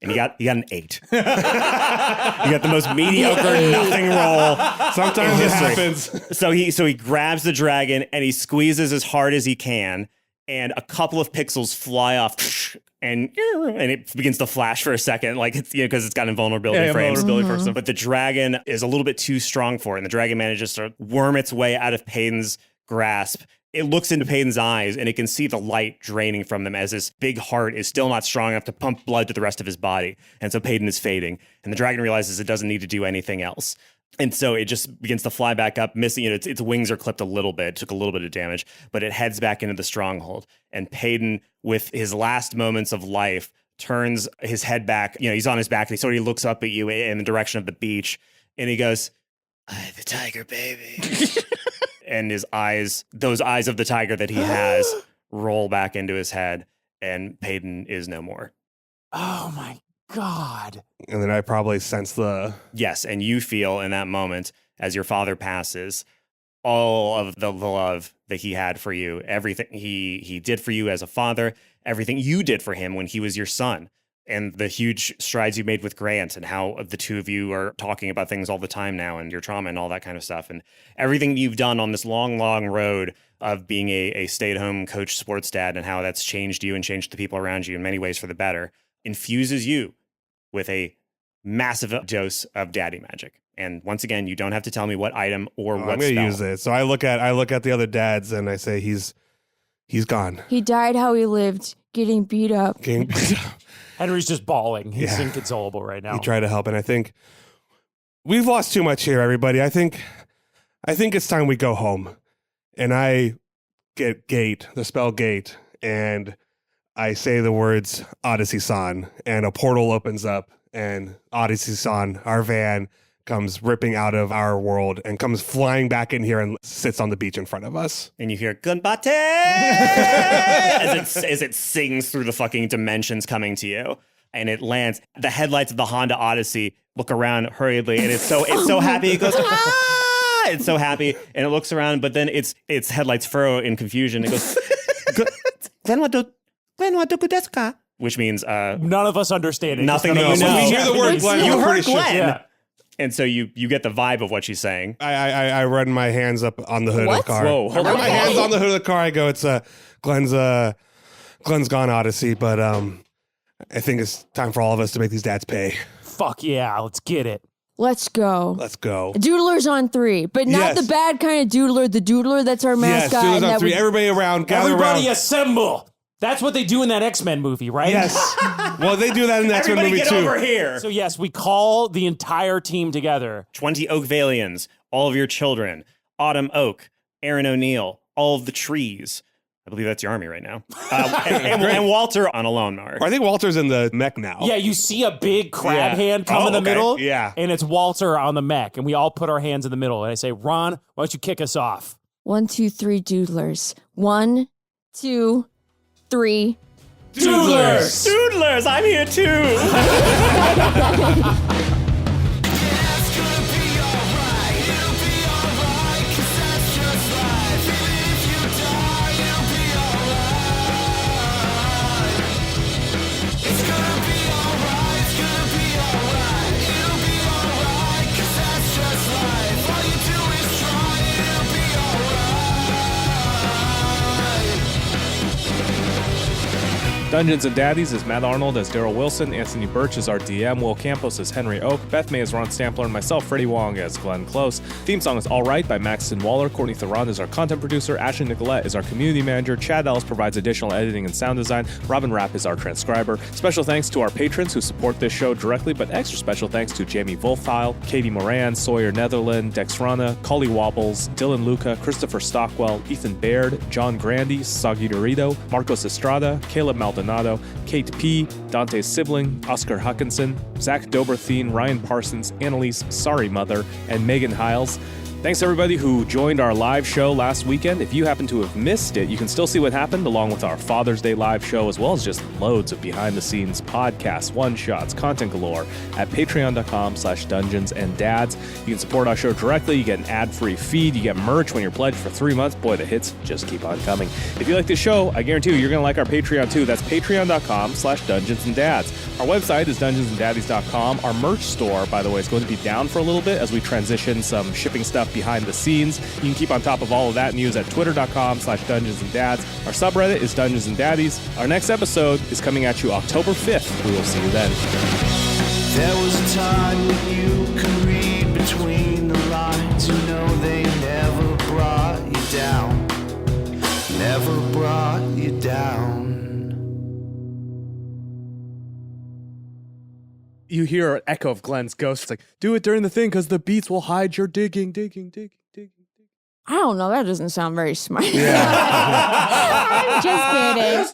And he got an 8. You got the most mediocre nothing roll. Sometimes in it history. happens. So he grabs the dragon and he squeezes as hard as he can, and a couple of pixels fly off, and it begins to flash for a second, like it's because it's got invulnerability frames. Vulnerability for some. But the dragon is a little bit too strong for it, and the dragon manages to worm its way out of Peyton's grasp. It looks into Peyton's eyes, and it can see the light draining from them as his big heart is still not strong enough to pump blood to the rest of his body. And so Peyton is fading, and the dragon realizes it doesn't need to do anything else. And so it just begins to fly back up, missing it. Its wings are clipped a little bit, took a little bit of damage, but it heads back into the stronghold. And Peyton, with his last moments of life, turns his head back. He's on his back, and he sort of looks up at you in the direction of the beach, and he goes, "The tiger, baby." And his eyes, those eyes of the tiger that he has, roll back into his head, and Peyton is no more. Oh my God. And then I probably sense the... Yes, and you feel in that moment, as your father passes, all of the love that he had for you, everything he did for you as a father, everything you did for him when he was your son, and the huge strides you made with Grant, and how the two of you are talking about things all the time now, and your trauma and all that kind of stuff, and everything you've done on this long, long road of being a stay-at-home coach sports dad, and how that's changed you and changed the people around you in many ways for the better, infuses you with a massive dose of daddy magic. And once again, you don't have to tell me what item or what I'm going to spell. use it. So I look at the other dads and I say, he's gone. He died how he lived, getting beat up. King. Henry's just bawling. He's Yeah. inconsolable right now. He tried to help, and I think we've lost too much here, everybody. I think it's time we go home. And I get gate, the spell gate, and I say the words Odyssey-san, and a portal opens up, and Odyssey-san, our van, comes ripping out of our world and comes flying back in here and sits on the beach in front of us. And you hear Gunbate as it sings through the fucking dimensions coming to you. And it lands. The headlights of the Honda Odyssey look around hurriedly, and it's so happy. It goes, ah! It's so happy, and it looks around, but then its headlights furrow in confusion. It goes, which means None of us understand it. nothing No, that you know. we hear the word Glenn. You I'm heard pretty sure. Glenn. Yeah. And so you get the vibe of what she's saying. I run my hands up on the hood of What? the car. Whoa, I hold run on. my hands on the hood of the car. I go, it's Glenn's gone Odyssey, but I think it's time for all of us to make these dads pay. Fuck yeah, let's get it. Let's go. Let's go. Doodler's on 3, but not Yes. the bad kind of doodler, the doodler that's our Yes, mascot. dudes and on that 3. we- Everybody around, gather Everybody around. assemble. That's what they do in that X-Men movie, right? Yes. Well, they do that in the X-Men Everybody movie get too. over here. So yes, we call the entire team together. 20 Oakvalians, all of your children, Autumn Oak, Aaron O'Neill, all of the trees. I believe that's your army right now. And Walter on a lawnmower. I think Walter's in the mech now. Yeah, you see a big crab Yeah. hand come Oh, in the okay. middle. Yeah. And it's Walter on the mech, and we all put our hands in the middle. And I say, Ron, why don't you kick us off? 1, 2, 3 doodlers. 1, 2, 3. Doodlers! Doodlers, I'm here too. Dungeons and Daddies is Matt Arnold as Darryl Wilson, Anthony Burch as our DM, Will Campos as Henry Oak, Beth May as Ron Stampler, and myself, Freddie Wong as Glenn Close. Theme song is All Right by Maxton Waller. Courtney Theron is our content producer. Ashley Nicolette is our community manager. Chad Ellis provides additional editing and sound design. Robin Rapp is our transcriber. Special thanks to our patrons who support this show directly, but extra special thanks to Jamie Volfile, Katie Moran, Sawyer Netherland, Dex Rana, Collie Wobbles, Dylan Luca, Christopher Stockwell, Ethan Baird, John Grandy, Sagi Dorito, Marcos Estrada, Caleb Maldonado, Kate P., Dante's sibling, Oscar Huckinson, Zach Doberthien, Ryan Parsons, Annalise Sorry Mother, and Megan Hiles. Thanks everybody who joined our live show last weekend. If you happen to have missed it, you can still see what happened along with our Father's Day live show, as well as just loads of behind-the-scenes podcasts, one-shots, content galore at patreon.com/dungeonsanddads. You can support our show directly. You get an ad-free feed. You get merch when you're pledged for 3 months. Boy, the hits just keep on coming. If you like this show, I guarantee you, you're going to like our Patreon too. That's patreon.com/dungeonsanddads. Our website is dungeonsandaddies.com. Our merch store, by the way, is going to be down for a little bit as we transition some shipping stuff behind the scenes. You can keep on top of all of that news at twitter.com/dungeonsanddads. Our subreddit is Dungeons and Daddies. Our next episode is coming at you October 5th. We will see you then. There was a time when you could read between the lines. You know they never brought you down. Never brought you down. You hear an echo of Glenn's ghost. It's like, do it during the thing because the beats will hide your digging. I don't know. That doesn't sound very smart. Yeah. I'm just kidding.